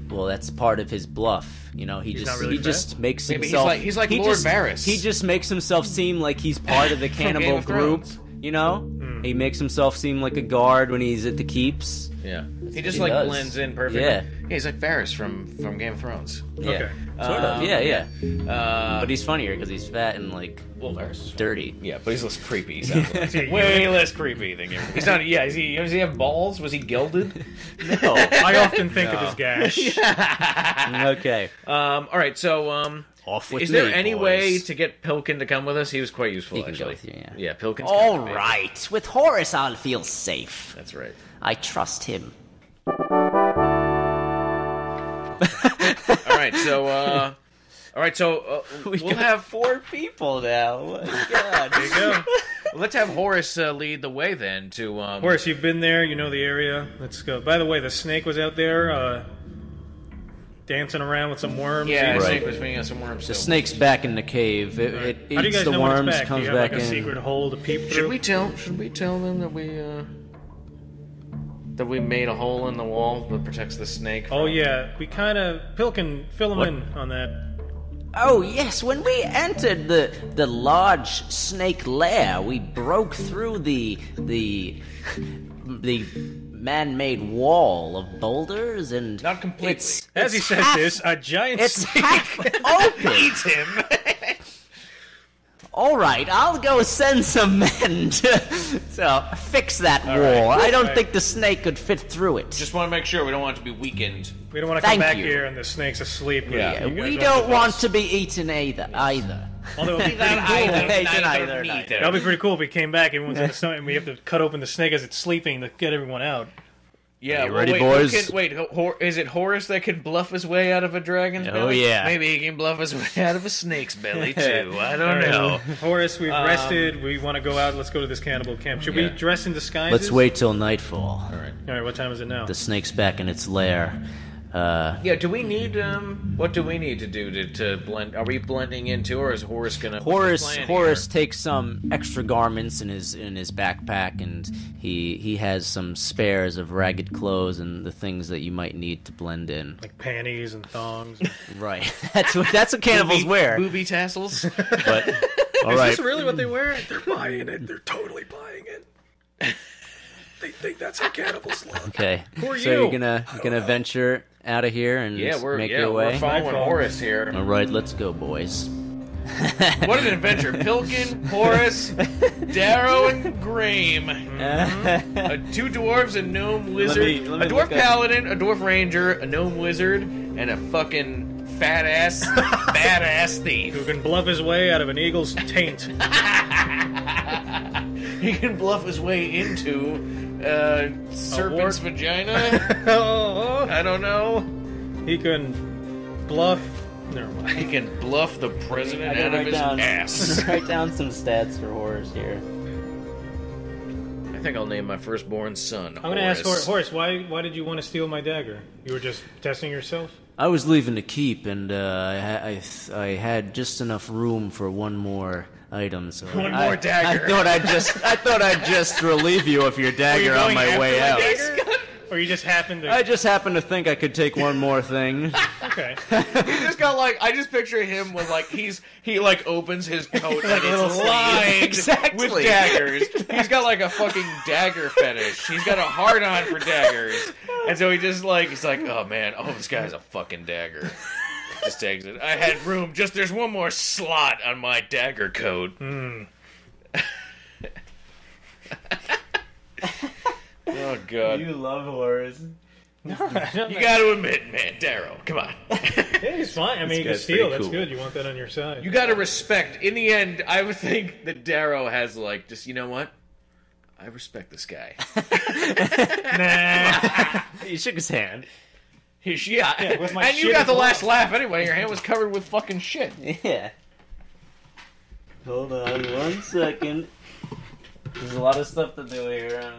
Well, that's part of his bluff. You know, he He's just not really he just makes Maybe he's himself. like he Lord just, Varys. He just makes himself seem like he's part of the Game cannibal of group. Thrones. You know, he makes himself seem like a guard when he's at the keeps. Yeah. He just he like does. blends in perfectly. Yeah. He's like Varys from Game of Thrones. Yeah. Okay. Sort of. Yeah. Uh, But he's funnier because he's fat and like well, Varys is dirty. Yeah, but he's less creepy. He sounds like. Yeah, Way less creepy than Game of Thrones. He's not. Yeah, does he have balls? Was he gilded? No. I often think of his gash. Okay. All right. So Off with is there me, any boys. way to get Pilkin to come with us? He was quite useful. He can go actually. with you, yeah. Yeah, Pilkin's All kind of right, with Horace, I'll feel safe. That's right. I trust him. All right. So We we'll got have 4 people now. Oh my God. There you go. let's have Horace lead the way then to Horace, you've been there. You know the area. Let's go. By the way, the snake was out there dancing around with some worms. Yeah, eating the Right. snake was feeding us some worms. The still. snake's back in the cave. It How do you eats guys the know when worms, it's back? comes Do you have back like a in. secret hole to peep through? Should we tell them that we made a hole in the wall that protects the snake? Oh yeah, we kind of Pilkin fill him What? in on that. Oh yes, when we entered the large snake lair, we broke through the man-made wall of boulders and Not completely. As he says this, a giant It's snake. half open. Eat him. All right, I'll go send some men to fix that wall. I don't right. think the snake could fit through it. Just want to make sure we don't want it to be weakened. We don't want to come Thank back you. here and the snake's asleep. Yeah. You guys We are don't the want boss. to be eaten either. Although it'd be pretty cool. That'd be pretty cool if we came back. Everyone's in the snow, and we have to cut open the snake as it's sleeping to get everyone out. Yeah, You ready, wait, boys? Is it Horace that can bluff his way out of a dragon's Oh, belly? yeah. Maybe he can bluff his way out of a snake's belly, too. I don't know. Horace, we've rested. We want to go out. Let's go to this cannibal camp. Should we Yeah. dress in disguises? Let's wait till nightfall. All right. All right, what time is it now? The snake's back in its lair. Yeah, do we need, what do we need to do to blend? Are we blending in too, or is Horace gonna... what's the plan Horace here? takes some extra garments in his backpack, and he has some spares of ragged clothes and the things that you might need to blend in. Like panties and thongs. Right. That's what cannibals wear. Booby tassels? But all Is right. this really what they wear? They're buying it. They're totally buying it. They think that's how cannibals look. Okay. Who are so you? you're gonna venture out of here and make your way? We're following Horace here. All right, let's go, boys. What an adventure! Pilkin, Horace, Daro and Graim. Two dwarves, a gnome wizard, let me a dwarf paladin, a dwarf ranger, a gnome wizard, and a fucking fat-ass, badass thief. Who can bluff his way out of an eagle's taint. He can bluff his way into serpent's vagina. I don't know. He can bluff. Never mind. He can bluff the president out of his ass. Write down some stats for Horace here. I think I'll name my firstborn son. I'm going to ask Horace, why did you want to steal my dagger? You were just testing yourself? I was leaving to keep, and I had just enough room for one more item. So One more dagger. I thought I'd just relieve you of your dagger on my way out. Or you just happened to... I just happened to think I could take one more thing. Okay. He just got I just picture him with he opens his coat and it's lined with daggers. He's got a fucking dagger fetish. He's got a hard on for daggers. And so he just he's like, oh man, this guy has a fucking dagger. Just takes it. I had room, there's one more slot on my dagger coat. Oh god. You love Horace. No, You got to admit, man, Daro, come on. Yeah, he's fine. I mean, you can steal. That's good. You want that on your side. You got to respect. In the end, I would think that Daro has just, you know what? I respect this guy. Nah. He shook his hand. Yeah, with my and you shit got as the well. last laugh anyway. Your hand was covered with fucking shit. Yeah. Hold on 1 second. There's a lot of stuff to do here.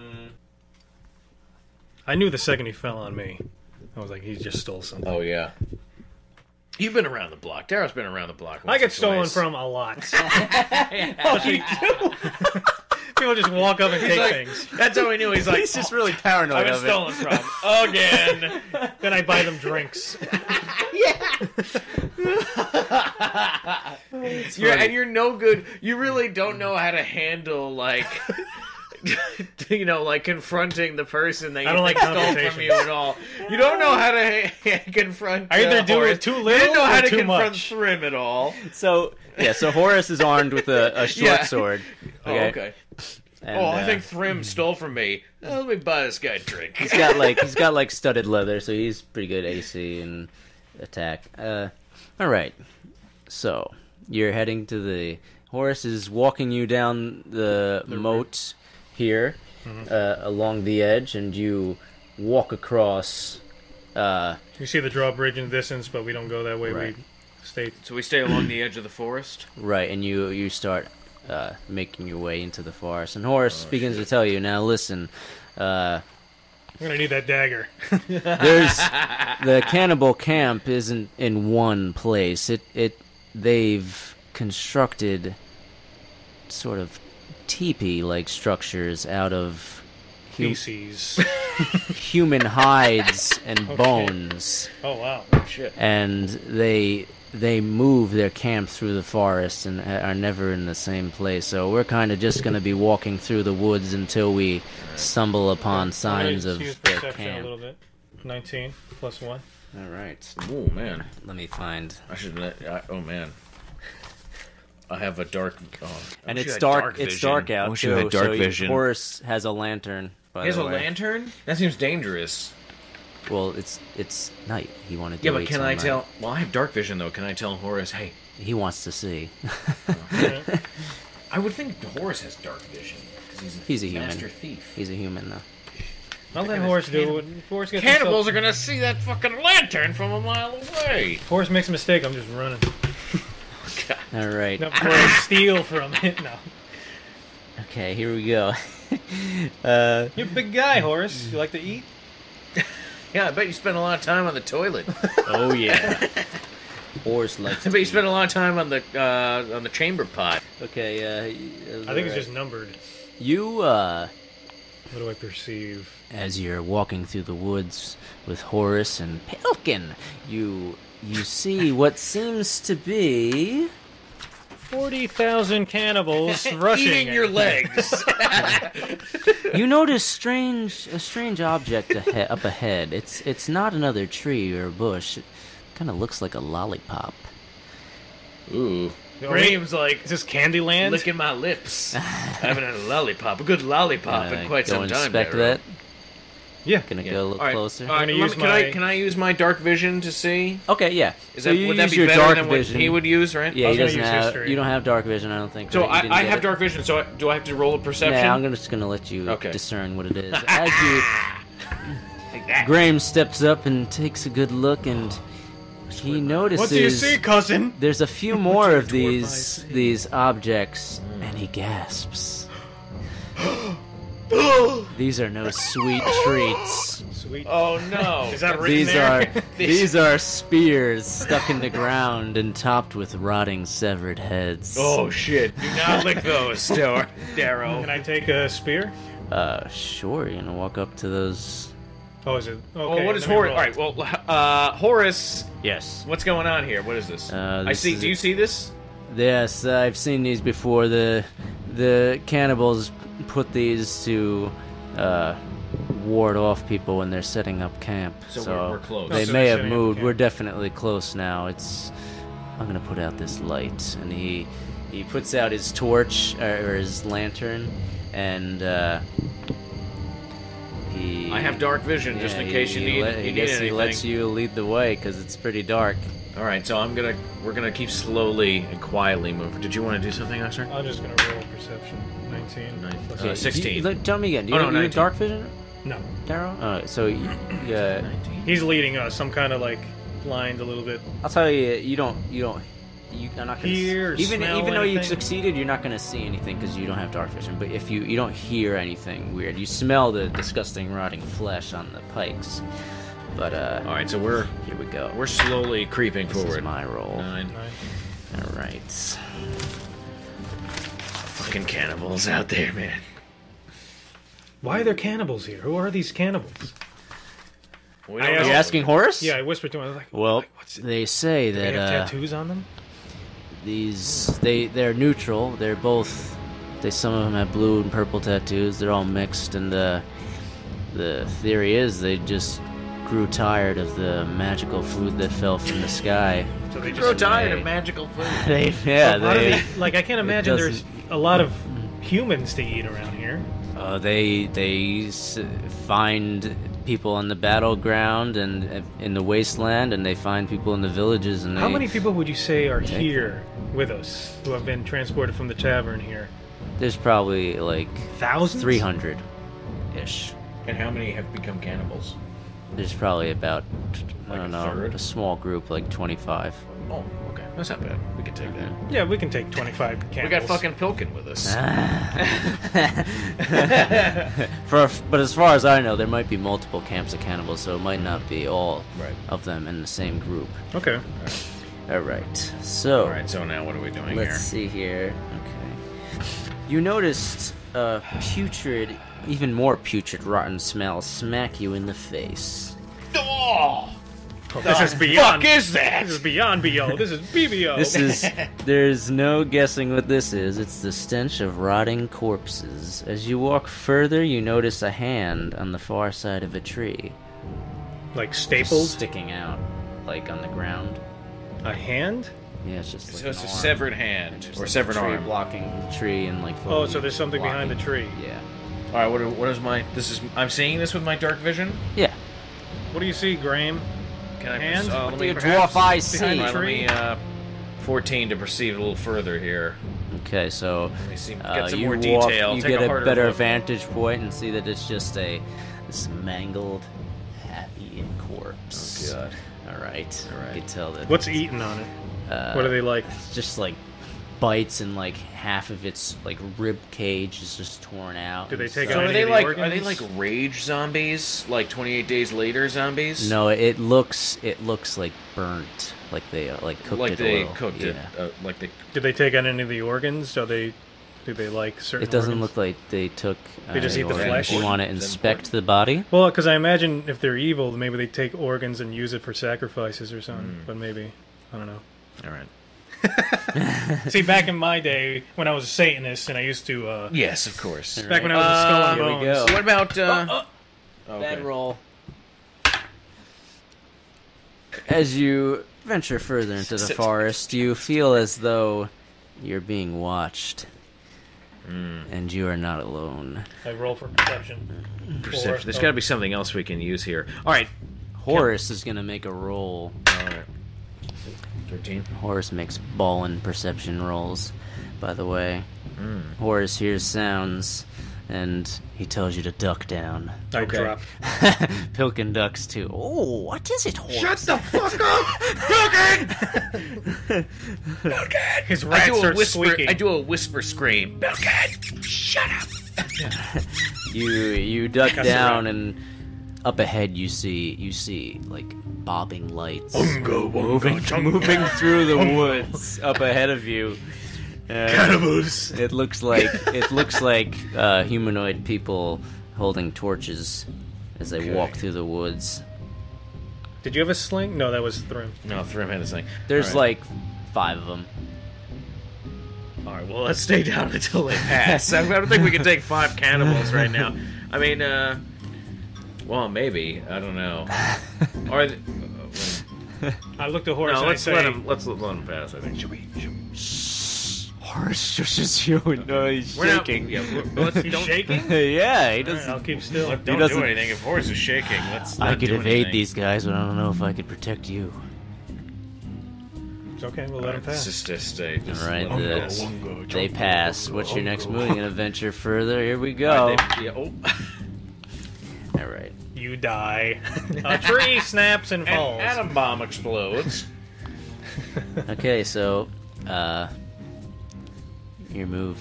I knew the second he fell on me. I was like, he just stole something. Oh, yeah. You've been around the block. Daro's been around the block. I get stolen from a lot. Oh, you do? People just walk up and take things. That's how we knew. He's like, He's just really paranoid I've been of it. stolen from again. Then I buy them drinks. You're no good. You really don't know how to handle confronting the person that you I don't like stole from confrontation. you at all. You don't know how to confront. I either do Horace. it too You little didn't know how or to too confront much. Thrim at all. So Horace is armed with a short Yeah. sword. Oh, okay. And, I think Thrim stole from me. Let me buy this guy a drink. he's got studded leather, so he's pretty good AC and attack. All right. So you're heading to the Horace is walking you down the moat here along the edge, and you walk across. You see the drawbridge in the distance, but we don't go that way. Right. We stay. So we stay along the edge of the forest. Right, and you start making your way into the forest, and Horace begins to tell you, now listen, I'm gonna need that dagger. there's the cannibal camp isn't in one place. They've constructed sort of teepee-like structures out of Feces. human hides and bones. Oh wow. Shit. And they move their camp through the forest and are never in the same place. So we're kind of just going to be walking through the woods until we stumble upon signs of Use their perception a camp. little bit. 19 plus 1. All right. Oh man. Let me find. I should. Oh man. I have a dark. And it's dark. It's dark out wish you too. had dark so vision. Horace has a lantern. By He has the a way. lantern. That seems dangerous. Well, it's night. He wanted to. Yeah, but wait can till I night. tell? Well, I have dark vision though. Can I tell Horace? Hey, He wants to see. I would think Horace has dark vision because He's a human. master thief. He's a human though. I'll let Horace do it. If Horace gets Cannibals are gonna see that fucking lantern from a mile away. If Horace makes a mistake, I'm just running. All right. No, Horace steal from it. No. Okay, here we go. You're a big guy, Horace. You like to eat? Yeah, I bet you spend a lot of time on the toilet. Oh yeah. Horace likes. I bet you spend a lot of time on the chamber pot. Okay. I think it's just numbered. You. What do I perceive? As you're walking through the woods with Horace and Pilkin, you see what seems to be 40,000 cannibals rushing eating your legs. You notice a strange object up ahead. It's not another tree or a bush. It kind of looks like a lollipop. Ooh. Graham's like, is this Candyland? licking my lips. I haven't had a lollipop, a good lollipop in quite some time. Inspect that. Yeah. Gonna go a little closer. Can I use my dark vision to see? Okay, yeah. Would you that use be your better dark than vision. what he would use, right? Yeah, he doesn't use have. history. You don't have dark vision, I don't think. So right? I have dark vision. So do I have to roll a perception? Nah, I'm just gonna let you discern what it is. As you, Graim steps up and takes a good look, and he notices. What do you see, cousin? There's a few more of these objects, and he gasps. These are no sweet treats. Sweet. Oh no! Is that written there? These are spears stuck in the ground and topped with rotting severed heads. Oh shit! Do not lick those, Daro. Can I take a spear? Sure. You're gonna walk up to those. Oh, is it? Okay, Oh, what is Horace? All right. Well, Horace. Yes. What's going on here? What is this? I This see. is Do you see this? Yes, I've seen these before. The cannibals put these to ward off people when they're setting up camp. So we're close. They So may they're have setting up moved. camp. We're definitely close now. I'm gonna put out this light, and he puts out his torch or his lantern, and I have dark vision just in case you need anything. He lets you lead the way because it's pretty dark. All right, so we're gonna keep slowly and quietly moving. Did you want to do something, Oxnard? I'm just gonna roll perception. 19. 16. Tell me again. Do you, Oh, no, you have 19. dark vision, No. Darrow? So yeah, 19. He's leading us. I'm kind of like blind a little bit. I'll tell you. I'm not gonna Hear, even smell though you've anything? succeeded, you're not gonna see anything because you don't have dark vision. But if you don't hear anything weird, you smell the disgusting rotting flesh on the pikes. But All right, so here we go. we're slowly creeping This forward. is my roll. 9. All right. Fucking cannibals out there, man. Why are there cannibals here? Who are these cannibals? We I don't asked- Are you know. asking Horace? Yeah, I whispered to him. I was like, Well, what's it? they say Do they have that tattoos on them? they're neutral. They're both. Some of them have blue and purple tattoos. They're all mixed, and the theory is they just grew tired of the magical food that fell from the sky. So they Grow just tired of magical food. How do they, like, I can't imagine there's doesn't- a lot of humans to eat around here. They find people on the battleground and in the wasteland, and they find people in the villages. And How many people would you say are Take here with us who have been transported from the tavern here? There's probably like Thousands? 300-ish. And how many have become cannibals? There's probably about Like I don't a know, third? a small group, like 25. Oh, okay. That's not bad. We can take that. Yeah, we can take 25 cannibals. We got fucking Pilkin with us. But as far as I know, there might be multiple camps of cannibals, so it might not be all Right. of them in the same group. Okay. All right. So All right, so now what are we doing let's here? see here. Okay. You noticed a putrid, even more putrid, rotten smell smack you in the face. Oh! This is beyond. Fuck is that? This is beyond BO. This is BBO. This is. There's no guessing what this is. It's the stench of rotting corpses. As you walk further, you notice a hand on the far side of a tree. like stapled. Sticking out, like on the ground. A hand? Yeah, it's just like So it's an a arm. severed hand Just or like severed a tree arm. blocking the tree and like. Oh, so there's something behind the tree. Yeah. All right, what is my? This is. I'm seeing this with my dark vision. Yeah. What do you see, Graim? Can I? Hand? Let do me your perhaps- dwarf eyes see? behind the All right, tree? let me 14 to perceive a little further here. Okay, so Let me see. Get some you more walk, detail. you Take get a a harder better look. vantage point and see that it's just this mangled, half-eaten corpse. Oh, God. All right. All right. You can tell that. What's eaten on it? What are they like? It's just like bites and like half of its like rib cage is just torn out. Do they and take stuff. So out are any they of the like? organs? Are they like rage zombies? Like 28 days later zombies? No, it looks like burnt, like they cooked like it they oil. cooked Yeah. it. Like they. Did they take out any of the organs? Do they like certain It doesn't organs? look like they took. They just any eat the organs. flesh? You want to Is that inspect important? the body? Well, because I imagine if they're evil, maybe they take organs and use it for sacrifices or something. But maybe, I don't know. All right. See, back in my day, when I was a Satanist, and I used to... yes, of course. Back when I was a Skull and Here we Bones. go. What about... Bad okay. roll. As you venture further into the forest, you feel as though you're being watched. And you are not alone. I roll for perception. Perception. There's got to be something else we can use here. All right. Horace is going to make a roll. All right. 13. Horace makes ballin' perception rolls, by the way. Horace hears sounds, and he tells you to duck down. I drop. Pilkin ducks too. Oh, what is it, Horace? Shut the fuck up! Pilkin! His rat starts squeaking. I do a whisper scream. Pilkin! Shut up! You duck down, and up ahead you see like bobbing lights moving through the woods up ahead of you. Cannibals! It looks like humanoid people holding torches as they walk through the woods. Did you have a sling? No, that was Thrym. No, Thrym had a thing. There's like 5 of them. All right, well, let's stay down until they pass. I don't think we can take 5 cannibals right now. I mean, well, maybe. I don't know. Or I looked at Horace no, and let's I say... let him pass. I think. Should we? Horace just you. No, he's We're not- shaking. He's shaking? Yeah, he Alright, doesn't. I'll keep still. Don't do doesn't- anything. If Horace is shaking, let's. I not could do evade anything. these guys, but I don't know if I could protect you. It's okay, we'll let him pass. Just stay. Just All right, let him pass. they pass. What's your next move? You gonna venture further? Here we go. All right, oh. All right. You die. A tree snaps and An falls. atom bomb explodes. Okay, so your move.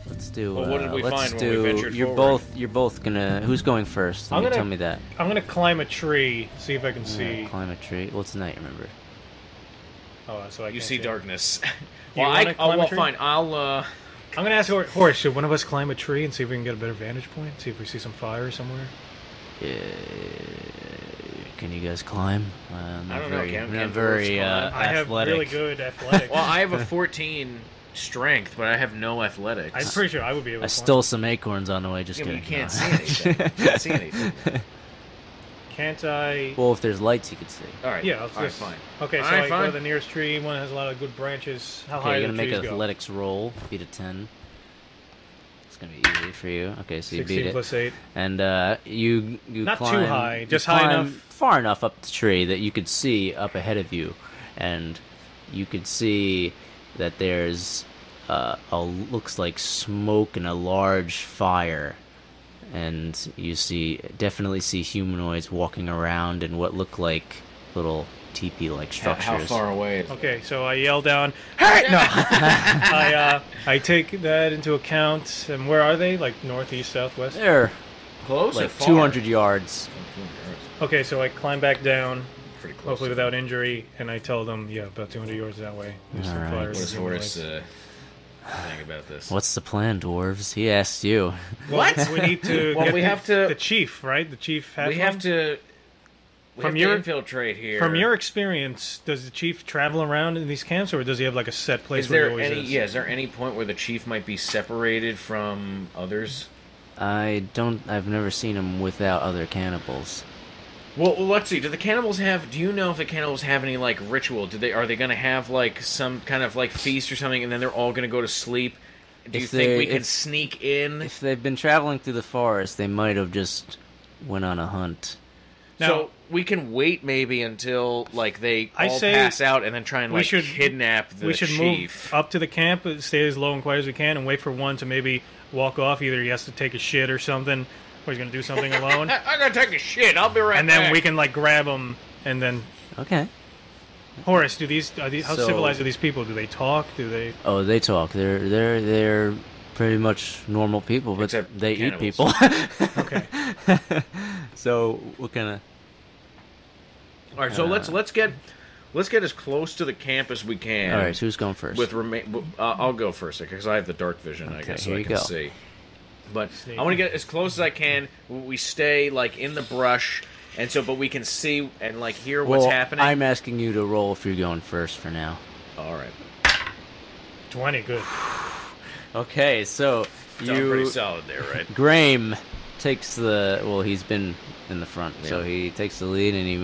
Let's do. Well, what did we let's find when do. we ventured you're forward? both. You're both gonna. Who's going first? I'm gonna- Tell me that. I'm gonna climb a tree, see if I can see. Climb a tree. Well, it's night. Remember. Oh, so I You can't see darkness. You Well, wanna climb a well, tree? fine. I'll. I'm gonna ask Horace, should one of us climb a tree and see if we can get a better vantage point? See if we see some fire somewhere? Can you guys climb? I don't know, very, can not very dwarves climb? I have athletic. really good athletics. Well, I have a 14 strength, but I have no athletics. I'm pretty sure I would be able I to climb. stole some acorns on the way. Just Yeah, but kidding. you can't No. see anything. You can't see anything. Can't I... Well, if there's lights, you could see. All right. Yeah, I'll all right, just... fine. Okay, so All right, I go fine. to the nearest tree. One has a lot of good branches. How Okay, high you're do gonna the make trees an go? athletics roll. Beat a 10. It's gonna be easy for you. Okay, so you 16 beat it. plus 8. And you Not too climb, high, you just high climb enough. far enough up the tree that you could see up ahead of you, and you could see that there's looks like smoke and a large fire, and you definitely see humanoids walking around in what look like little teepee-like structures. How far away is it? Okay, so I yell down, "Hey!" No. I take that into account. And where are they? Like northeast, southwest? They're Close or like far? 200 yards. Okay, so I climb back down, Pretty close. hopefully without injury, and I tell them, yeah, about 200 yards that way. There's some All right. fires What does and Horace humanoids. think about this? What's the plan, dwarves? He asked you. What? We need to Well, get we have to- the chief, right? The chief We have to. From your- infiltrate here. From your experience, does the chief travel around in these camps, or does he have like a set place is where he there always any? is? Yeah, is there any point where the chief might be separated from others? I've never seen him without other cannibals. Well, let's see. Do the cannibals have? Do you know if the cannibals have any like ritual? Are they going to have like some kind of like feast or something, and then they're all going to go to sleep? Do you think we can sneak in? If they've been traveling through the forest, they might have just went on a hunt. So we can wait maybe until like they I all say pass out, and then try and we like should- kidnap the we should chief. move up to the camp, stay as low and quiet as we can, and wait for one to maybe walk off. Either he has to take a shit or something, or he's going to do something alone. I gotta take a shit. I'll be right And back. then we can like grab him, and then Okay. Horace, how So- civilized are these people? Do they talk? Do they? Oh, they talk. They're pretty much normal people, but Except they cannibals. eat people. Okay. So what kind of? All right, so let's get as close to the camp as we can. All right, so who's going first? I'll go first because I have the dark vision, I Okay, guess, so here I you can go. see. But I want to get as close as I can. We stay like in the brush, but we can see and like hear what's happening. I'm asking you to roll if you're going first for now. All right. 20, good. Okay, so Sound pretty solid there, right? Graim takes the... Well, he's been in the front, Yeah. so he takes the lead and he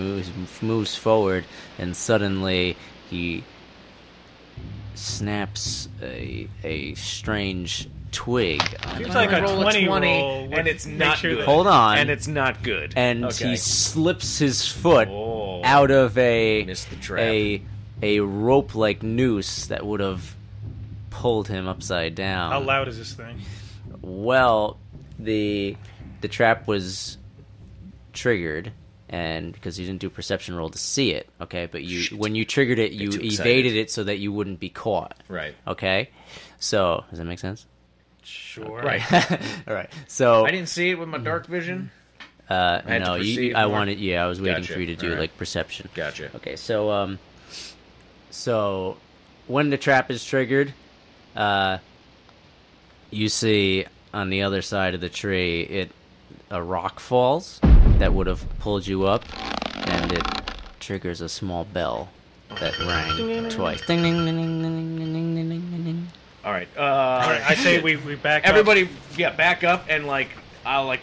moves forward, and suddenly he snaps a strange twig. Seems like a roll 20 roll, roll, and it's make not sure good. that- Hold on. And it's not good. And Okay. he slips his foot Oh. out of Missed the trap. a rope-like noose that would have pulled him upside down. How loud is this thing? Well, the trap was triggered, and because you didn't do a perception roll to see it, okay? But when you triggered it, you too excited. evaded it so that you wouldn't be caught. Right. Okay? So, does that make sense? Sure. Right. All right. So I didn't see it with my dark vision. had to no, perceive I more? wanted. Yeah, I was waiting Gotcha. for you to do All right. like perception. Gotcha. Okay, so so when the trap is triggered, you see on the other side of the tree, a rock falls that would have pulled you up, and it triggers a small bell that rang twice. Ding ding ding ding ding ding ding ding ding ding. All right. All right, I say we back up. Everybody, back up and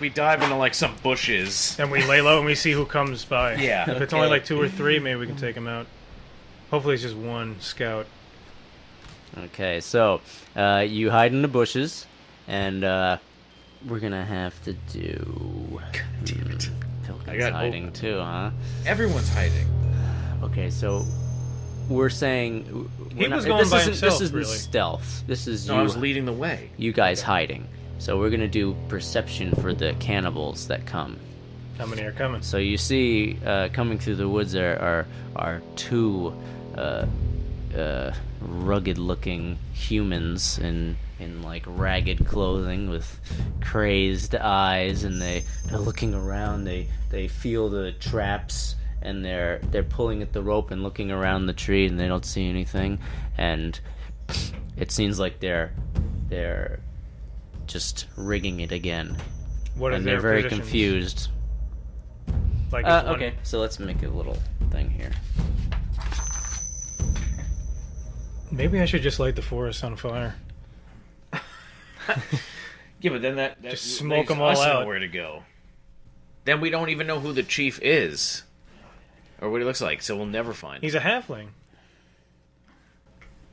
we dive into like some bushes. And we lay low and we see who comes by. Yeah. If it's only like 2 or 3, maybe we can take them out. Hopefully it's just one scout. Okay, so you hide in the bushes, and we're gonna have to do. Damn it! Pilkin's got hiding hope. too, huh? Everyone's hiding. Okay, so we're saying He was going by himself, This isn't really. stealth. This is No, I was leading the way. you guys hiding. So we're gonna do perception for the cannibals that come. How many are coming? So you see, coming through the woods are 2 rugged-looking humans in like ragged clothing with crazed eyes, and they're looking around. They feel the traps, and they're pulling at the rope and looking around the tree, and they don't see anything. And it seems like they're just rigging it again, What are and their they're very positions? confused. Like if one- Okay, so let's make a little thing here. Maybe I should just light the forest on fire. Yeah, but then that Just smoke leaves 'em all us out. nowhere to go. Then we don't even know who the chief is, or what he looks like, so we'll never find him. He's a halfling.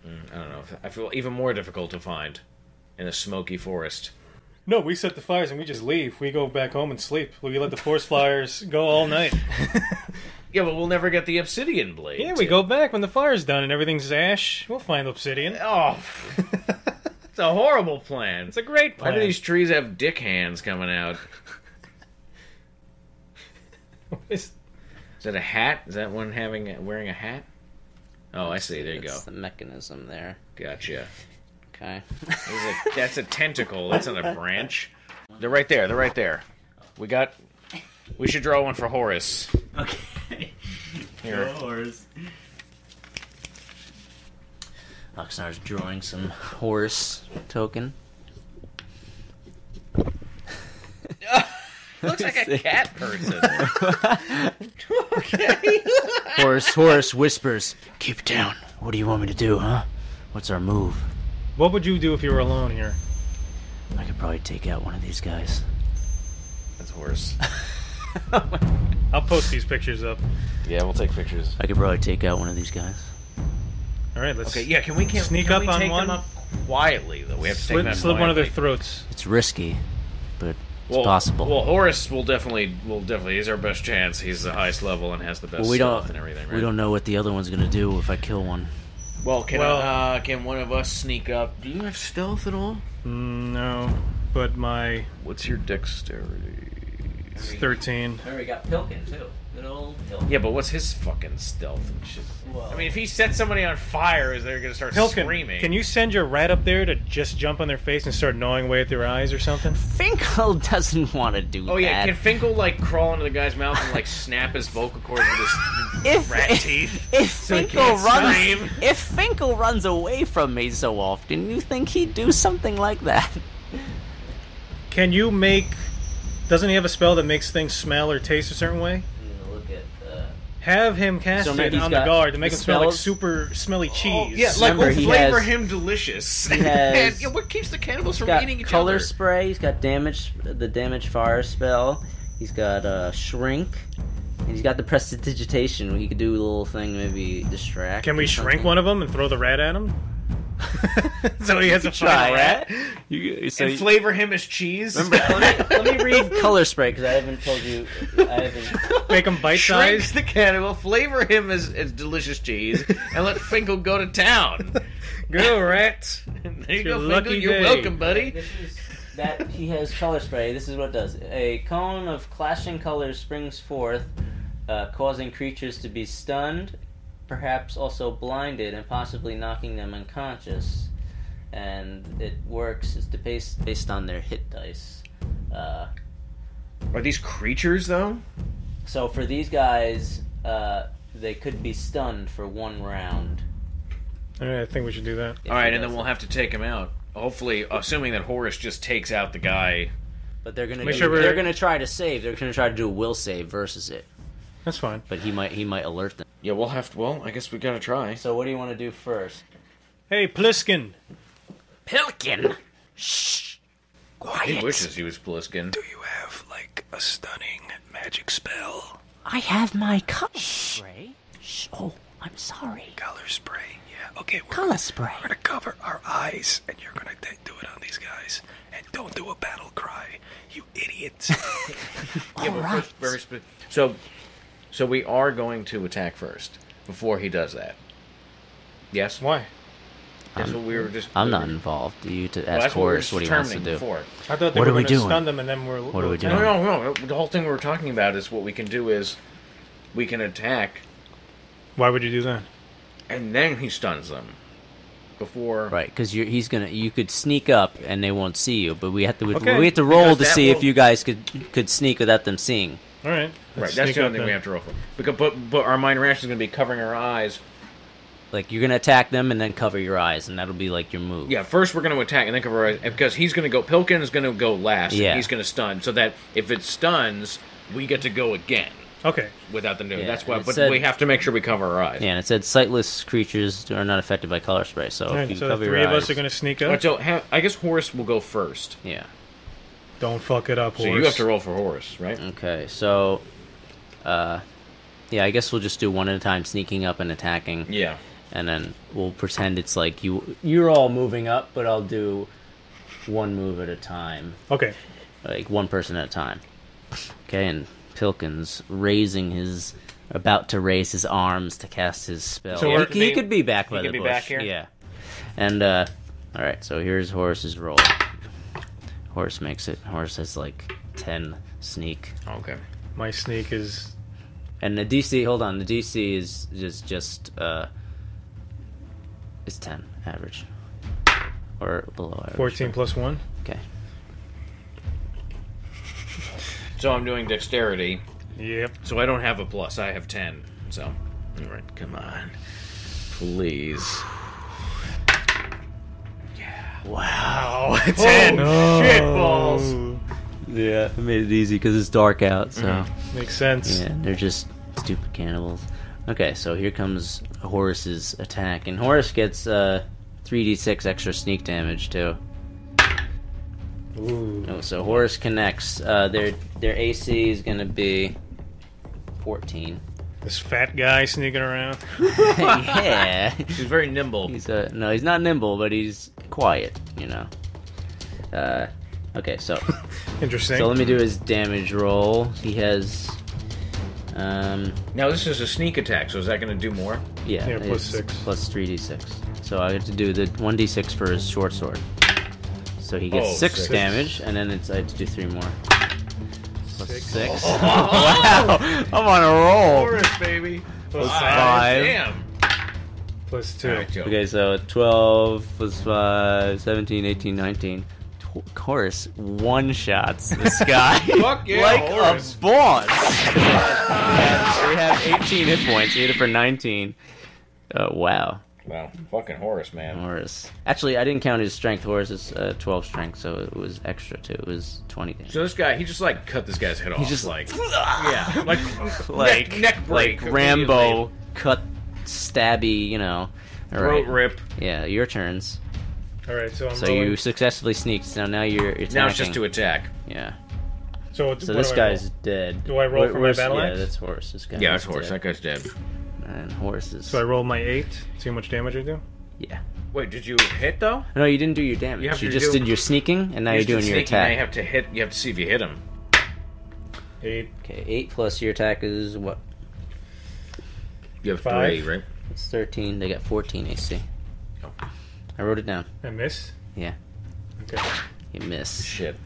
I don't know. I feel even more difficult to find in a smoky forest. No, we set the fires and we just leave. We go back home and sleep. We let the forest fires go all night. Yeah, but we'll never get the obsidian blade. Yeah, we go back when the fire's done and everything's ash. We'll find obsidian. Oh, it's a horrible plan. It's a great Why plan. do these trees have dick hands coming out? Is Is that a hat? Is that one wearing a hat? Oh, I see. There you go. That's the mechanism there. Gotcha. Okay. That's a tentacle. That's not a branch. They're right there. They're right there. We should draw one for Horus. Okay. Here. Horse. Oxnard's drawing some horse token. Looks like a cat person. Horse whispers, "Keep it down. What do you want me to do, huh? What's our move?" What would you do if you were alone here? I could probably take out one of these guys. That's Horus. I'll post these pictures up. Yeah, we'll take pictures. I could probably take out one of these guys. All right, let's Okay, yeah, can we Sneak can up we on take one? them up quietly, though? We have to take them out slip one of their quietly. throats. It's risky, but it's possible. Well, Horus will definitely. He's our best chance. He's the highest level and has the best we stealth don't. and everything. Right? We don't know what the other one's gonna do if I kill one. Well, can one of us sneak up? Do you have stealth at all? No, but my What's your dexterity? it's 13. We got Pilkin too. Good old Pilkin. Yeah, but what's his fucking stealth and shit? Well- I mean, if he sets somebody on fire, is they're gonna start Pilkin, screaming? can you send your rat up there to just jump on their face and start gnawing away at their eyes or something? Finkel doesn't want to do Oh yeah, that. can Finkel crawl into the guy's mouth and snap his vocal cords with his rat teeth? If So he Finkel can't runs, scream? if Finkel runs away from me so often, you think he'd do something like that? Can you make... Doesn't he have a spell that makes things smell or taste a certain way? Look at Have him cast it on the guard to make him smell like super smelly cheese. Yeah, like we'll flavor him delicious. And what keeps the cannibals from eating each other? Color spray. He's got the damage fire spell. He's got shrink. And he's got the prestidigitation. He could do a little thing, maybe distract. Can we shrink one of them and throw the rat at him? So he has a try rat. And flavor him as cheese. Remember, let me read color spray because I haven't told you. I haven't. Make him bite-sized. Shrink the cannibal, flavor him as delicious cheese, and let Finkel go to town. Go, rats. There you go, Finkel. You're welcome, buddy. This is that he has color spray. This is what it does. A cone of clashing colors springs forth, causing creatures to be stunned, perhaps also blinded, and possibly knocking them unconscious. And it works based on their hit dice. Are these creatures, though? So for these guys, they could be stunned for 1 round. Alright, I think we should do that. Alright, and then we'll have to take him out. Hopefully, assuming that Horus just takes out the guy. But they're gonna try to save. They're gonna try to do a will save versus it. That's fine. But he might alert them. Yeah, we'll have to. Well, I guess we gotta try. So what do you want to do first? Hey, Pliskin. Pilkin! Shh! Quiet! He wishes he was Pliskin. Do you have, like, a stunning magic spell? I have my color spray. Shh! Oh, I'm sorry. Color spray, yeah. Okay, Color spray. We're gonna cover our eyes, and you're gonna do it on these guys. And don't do a battle cry, you idiots. Alright. So we are going to attack first, before he does that. Yes? Why? That's what we were just... I'm not involved. You to ask Horus what he wants to do. Before. I thought they were going to stun them and then we're... What are we doing? No. The whole thing we were talking about is what we can do is we can attack... Why would you do that? And then he stuns them. Before... Right, because you could sneak up and they won't see you, but we have to roll to see if you guys could sneak without them seeing. All right. Right, that's the only thing we have to roll for. But our minor action is going to be covering our eyes. Like, you're going to attack them and then cover your eyes, and that'll be, like, your move. Yeah, first we're going to attack and then cover our eyes, because he's going to go... Pilkin is going to go last, and he's going to stun, so that if it stuns, we get to go again. Okay. Without them doing it. Yeah, That's why... But we have to make sure we cover our eyes. Yeah, and it said sightless creatures are not affected by color spray, so if you cover your eyes... So the 3 of us are going to sneak up? Right, so I guess Horus will go first. Yeah. Don't fuck it up, Horus. So you have to roll for Horus, right? Okay, so... yeah, I guess we'll just do one at a time, sneaking up and attacking. Yeah. And then we'll pretend it's like you're all moving up, but I'll do one move at a time. Okay. Like one person at a time. Okay, and Pilkin's about to raise his arms to cast his spell. So he could be back by the bush. He could be back here? Yeah. And, alright, so here's Horus's roll. Horus makes it. Horus has like 10 sneak. Okay. My sneak is... And the DC, hold on, the DC is just it's 10 average. Or below average. 14 plus 1? Okay. So I'm doing dexterity. Yep. So I don't have a plus, I have 10. So, alright, come on. Please. Yeah. Wow. 10! Oh, shit balls! Yeah, I made it easy because it's dark out, so... Mm-hmm. Makes sense. Yeah, they're just stupid cannibals. Okay, so here comes Horus's attack, and Horus gets 3d6 extra sneak damage too. Ooh. Oh, so Horus connects. Their AC is gonna be 14. This fat guy sneaking around. Yeah, he's very nimble. He's not nimble, but he's quiet. You know. Okay, so interesting. So let me do his damage roll. He has. Now this is a sneak attack, so is that going to do more? Yeah, plus 6. Plus 3d6. So I have to do the 1d6 for his short sword. So he gets 6 damage, and then I have to do 3 more. Plus 6. Oh. Wow, I'm on a roll. Horus, baby. Plus 5. Damn. Plus 2. Right, okay, so 12 plus 5, 17, 18, 19. Horus one-shots this guy. Fuck yeah, like Horus. A boss. We have 18 hit points. He hit it for 19. Wow. Wow, fucking Horus, man. Horus. Actually, I didn't count his strength. Horus is 12 strength, so it was extra too. It was 20 damage. So this guy, he just like cut this guy's head off. He just yeah, like neck break, Rambo cut stabby, you know. Throat rip. Yeah, your turns. All right, so you successfully sneaked. So now you're attacking. Now it's just to attack. Yeah. So this guy's dead. Do I roll for my battle axe? Yeah, that's Horus. This guy. Yeah, that's Horus. That guy's dead. And Horus is. So I roll my 8. See how much damage I do. Yeah. Wait, did you hit though? No, you didn't do your damage. You just did your sneaking, and now you're doing your attack. Now you have to hit. You have to see if you hit him. 8. Okay, 8 plus your attack is what? You have 5. 3, right? It's 13. They got 14 AC. Oh. I wrote it down. I miss. Yeah. Okay. You miss. Shit.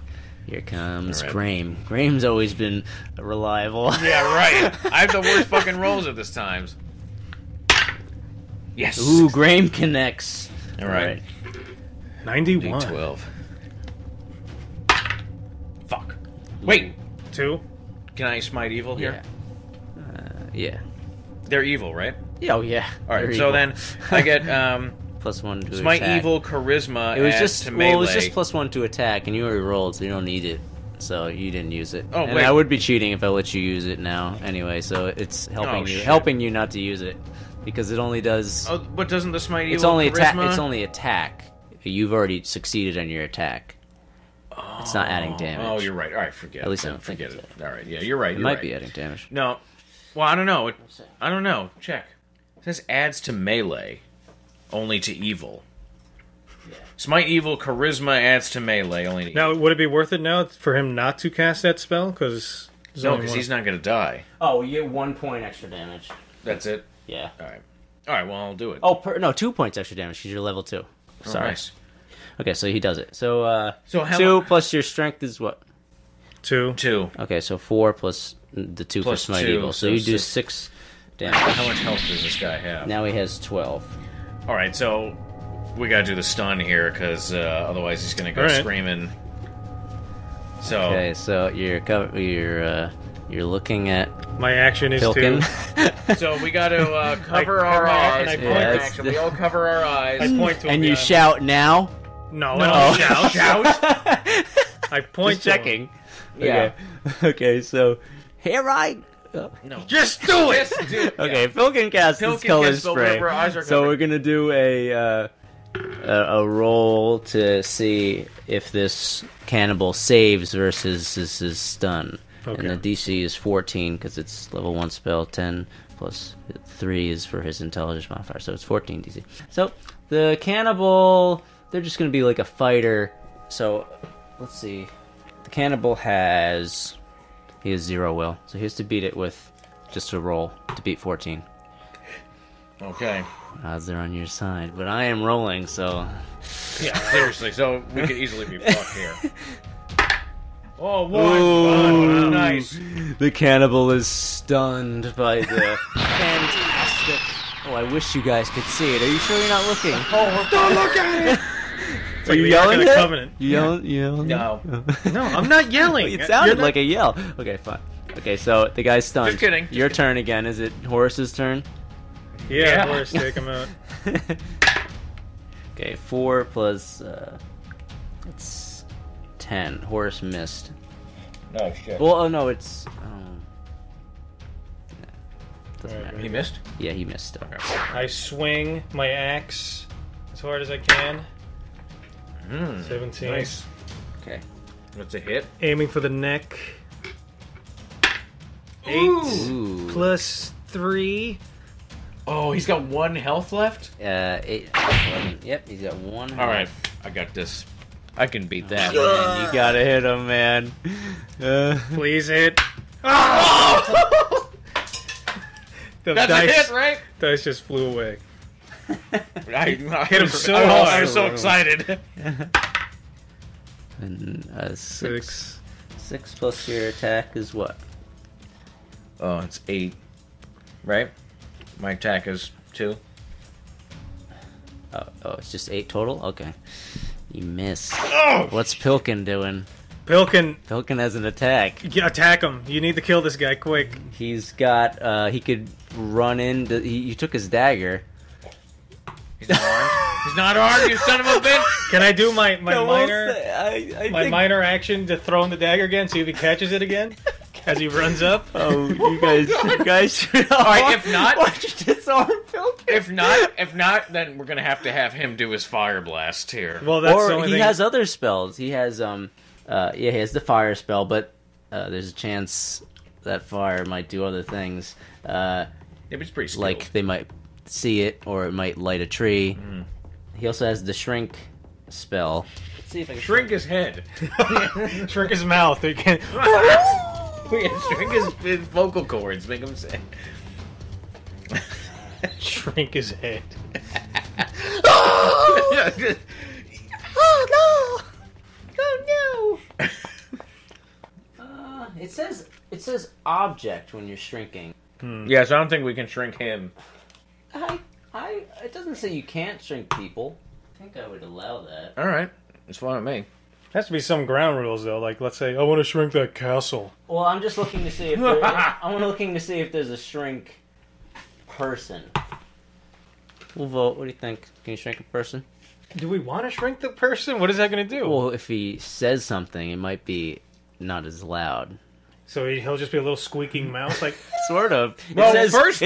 Here comes All right. Graim. Graim's always been reliable. Yeah, right. I have the worst fucking rolls at this times. Yes. Ooh, Graim connects. All right. 91. D12. Fuck. Wait. 2. Can I smite evil here? Yeah. They're evil, right? Oh, yeah. All right. They're So evil. then I get +1 to smite attack. evil, charisma. It was adds just to melee. it was just +1 to attack, and you already rolled, so you don't need it. So you didn't use it. Oh, and wait. I would be cheating if I let you use it now. Anyway, so it's shit. helping you not to use it because it only does. Oh, but doesn't the smite evil? It's only attack. charisma? It's only attack. You've already succeeded on your attack. It's not adding damage. Oh, you're right. All right, forget it. At least I don't think forget it's it. All right, yeah, you're right. It might be adding damage. No. Well, I don't know. I don't know. Check. It says adds to melee, only to evil. Smite evil, charisma adds to melee, only to evil. Now, would it be worth it now for him not to cast that spell? Because No, because he's not going to die. Oh, you get 1 point extra damage. That's it? Yeah. All right. All right, well, I'll do it. Oh, no, 2 points extra damage because you're level 2. Sorry. Nice. Okay, so he does it. So, So how 2 plus your strength is what? 2. 2. Okay, so 4 plus the 2 Plus for Smite 2, Evil. So so you do 6. 6 damage. How much health does this guy have? Now he has 12. All right, so we got to do the stun here because otherwise he's going to go All right. screaming. So Okay, so you're looking at My action is Pilkin. 2. So we got to cover I our come out eyes. and I Yeah, point. action. We all cover our eyes. I point to him. and you yeah. shout now. No, I don't shout. I point Just to him. checking. Yeah. Okay, so here I. No. Just do it! Just do it. Okay, Phil can cast Phil his can color cast spell spray. whenever our eyes are So covered. we're gonna do a roll to see if this cannibal saves versus this is stun. Okay. And the DC is 14 because it's level 1 spell. 10 plus 3 is for his intelligence modifier, so it's 14 DC. So the cannibal, they're just gonna be like a fighter. So let's see. The cannibal has 0 will, so he has to beat it with just a roll to beat 14. Okay. Odds are on your side, but I am rolling, so Yeah, seriously. So we could easily be fucked here. Oh, Ooh. one. Nice. the cannibal is stunned by the fantastic. Oh, I wish you guys could see it. Are you sure you're not looking? Oh, don't look at it. It's Are like you the Ark yelling of the it? Covenant. You yelling? You yelling? No. No, I'm not yelling. It sounded You're like a yell. Okay, fine. Okay, so the guy's stunned. Just kidding. Your turn again. Is it Horus's turn? Yeah, Yeah. Horus, take him out. Okay, 4 plus it's 10. Horus missed. No shit. Well, oh no, it's doesn't Alright, matter. He missed? Yeah, he missed. I swing my axe as hard as I can. 17. Nice. Okay. That's a hit. Aiming for the neck. 8 Ooh. plus 3. Oh, he's got 1 health left? 8. 11. Yep, he's got 1. All right, I got this. I can beat that. Man, you gotta hit him, man. Please hit. The That's dice, a hit, right? dice just flew away. I hit him so I hard. was so excited. And 6. 6 plus your attack is what? Oh, it's 8. Right? My attack is 2. Oh, it's just 8 total? Okay. You miss. Oh! What's Pilkin doing? Pilkin, Pilkin has an attack. attack him. You need to kill this guy quick. He's got, he could run in. You took his dagger. He's not armed. He's not armed, you son of a bitch! Can I do my No, minor I my think- minor action to throw in the dagger again, see if he catches it again as he runs up? Oh, you guys should. Alright, if not, why don't you disarm Pilkin? if not, then we're gonna have to have him do his fire blast here. Well, that's the Or only he thing. has other spells. He has he has the fire spell, but there's a chance that fire might do other things. Yeah, but he's pretty skilled. Like they might see it, or it might light a tree. He also has the shrink spell. Let's see if I can shrink his head. Shrink his mouth. He can Shrink his vocal cords, make him say. shrink his head. Oh no! It says object when you're shrinking. Yeah, so I don't think we can shrink him. It doesn't say you can't shrink people. I think I would allow that. Alright, it's fine with me. Has to be some ground rules though. Like, let's say I want to shrink that castle. Well, I'm just looking to see if I'm looking to see if there's a shrink person. We'll vote. What do you think? Can you shrink a person? Do we want to shrink the person? What is that going to do? Well, if he says something, it might be not as loud. So he'll just be a little squeaking mouse, like. Sort of. Well, First,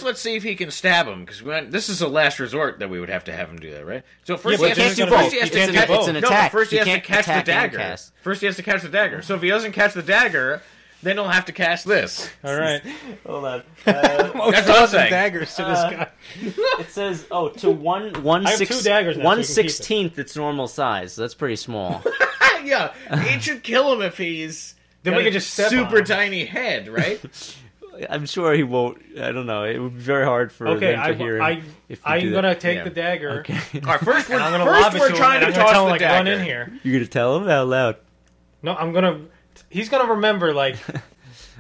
let's see if he can stab him, because this is a last resort that we would have to have him do that, right? So first Yeah, he but has you to can't do first he has both. You to can't do catch both. It's an no, attack. but first he You has to can't catch the attack and dagger. cast. First he has to catch the dagger. So if he doesn't catch the dagger, then he'll have to cast this. All right. Hold on. That's what I'm saying. Daggers to this guy. It says, to one I have 2 daggers now, so you can keep it. 1/16th its normal size. So that's pretty small. Yeah, it should kill him if he's Then got we a can just step on super him. tiny head, right? I'm sure he won't. I don't know. It would be very hard for Okay, them to hear him if you I'm do gonna that. take Yeah. the dagger. Okay. All right, first And I'm gonna lob it to him, trying and to I'm gonna toss tell him the like dagger. run in here. You're gonna tell him out loud. No, he's gonna remember like.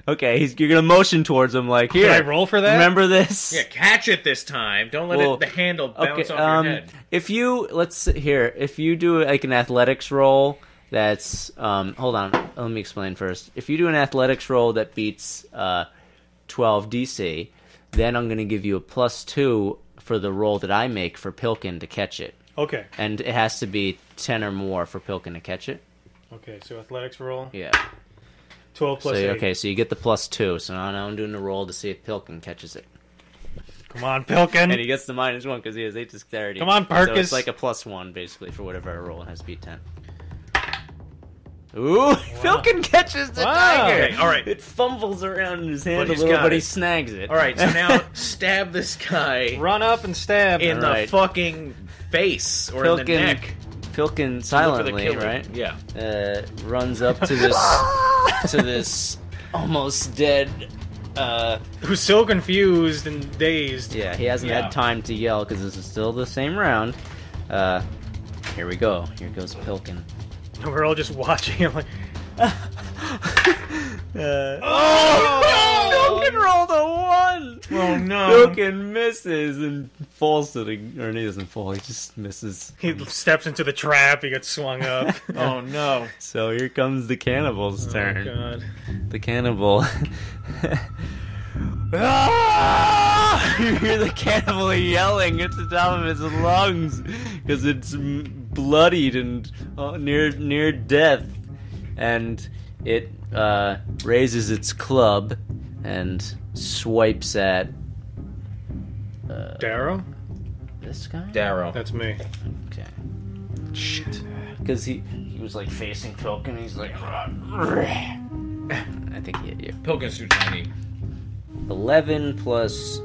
Okay, you're gonna motion towards him like, here. Can I roll for that? Remember this? Yeah, catch it this time. Don't let the handle bounce off your head. If you if you do like an athletics roll that's hold on, let me explain first. If you do an athletics roll that beats 12 DC, then I'm gonna give you a +2 for the roll that I make for Pilkin to catch it. Okay. And it has to be 10 or more for Pilkin to catch it. Okay, so athletics roll. Yeah. 12 plus 8. Okay, so you get the +2. So now I'm doing the roll to see if Pilkin catches it. Come on, Pilkin. And he gets the -1 because he has 8 dexterity. Come on, So Perkus. it's like a +1 basically for whatever I roll. It has to be 10. Ooh, Pilkin catches the dagger. Okay, all right. It fumbles around in his hand a he's little, got but he it. snags it. All right, so now stab this guy Run up and stab. in the Alright. fucking face or in the Pilkin- neck. Pilkin Look for the silently, killer. right? Yeah. Runs up to this almost dead. Who's so confused and dazed. Yeah, he hasn't Yeah. had time to yell because this is still the same round. Here we go. Here goes Pilkin. And we're all just watching him like. Pilkin rolled a 1! Oh no. Pilkin misses and falls to the... Or he doesn't fall, he just misses. He steps into the trap. He gets swung up. Oh no. So here comes the cannibal's Oh, turn. God. The cannibal... Ah! You hear the cannibal yelling at the top of his lungs because it's bloodied and near death, and it raises its club and swipes at Daro? this guy. Daro. That's me. Okay, Shit. because he was like facing Pilkin. He's like, I think he hit you. Pilkin's too tiny. 11 plus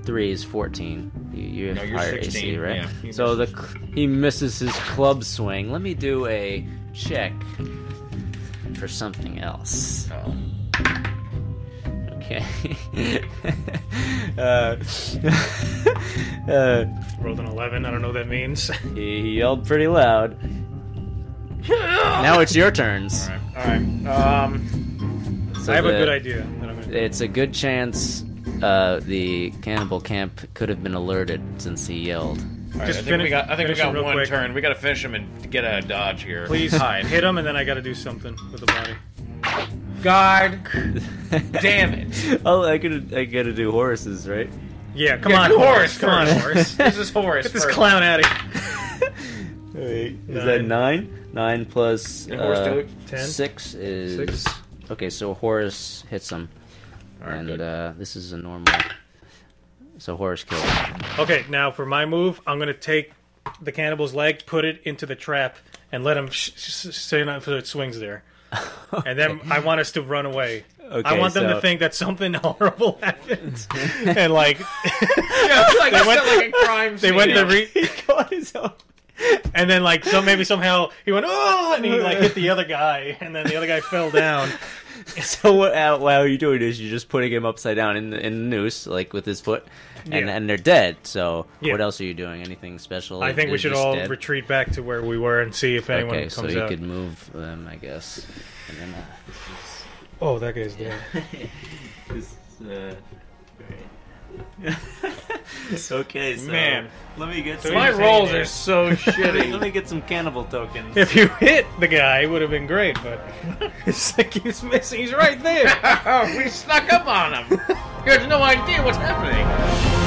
3 is 14. You have No, you're higher 16, AC, right? yeah. He So he misses his club swing. Let me do a check for something else. Oh. Okay. Rolled an 11. I don't know what that means. He yelled pretty loud. Now it's your turns. All right. So I have a good idea. That I'm gonna do. It's a good chance the cannibal camp could have been alerted since he yelled. All right, Just I think we got finish him real one quick. turn. We got to finish him and get a dodge here. Please hide. hit him, and then I got to do something with the body. God damn it. Oh, I gotta do horses, right? Yeah, come on, Horace. Come on, Horace. This is Horace. Get this first. clown out of here. Wait, is that 9? 9 plus And Horace do it? 10. 6 is... 6. Okay, so Horace hits him. Alright, And good. this is a normal... So Horace kills him. Okay, now for my move, I'm gonna take the cannibal's leg, put it into the trap, and let him so it swings there. And then I want us to run away. Okay, I want them so- to think that something horrible happened, and like Yeah, it's like, like a crime they scene. went to and then like maybe somehow he went and he like hit the other guy, and then the other guy fell down. So what you're doing is you're just putting him upside down in the noose, like with his foot, and they're dead. So what else are you doing? Anything special? I think we should all retreat back to where we were and see if anyone Okay, comes so you out. could move them, I guess. And then, Oh, that guy's dead. Okay, so Man. let me get My rolls are so shitty. Let me get some cannibal tokens. If you hit the guy, it would have been great, but it's like he's missing. He's right there. We snuck up on him. You have no idea what's happening.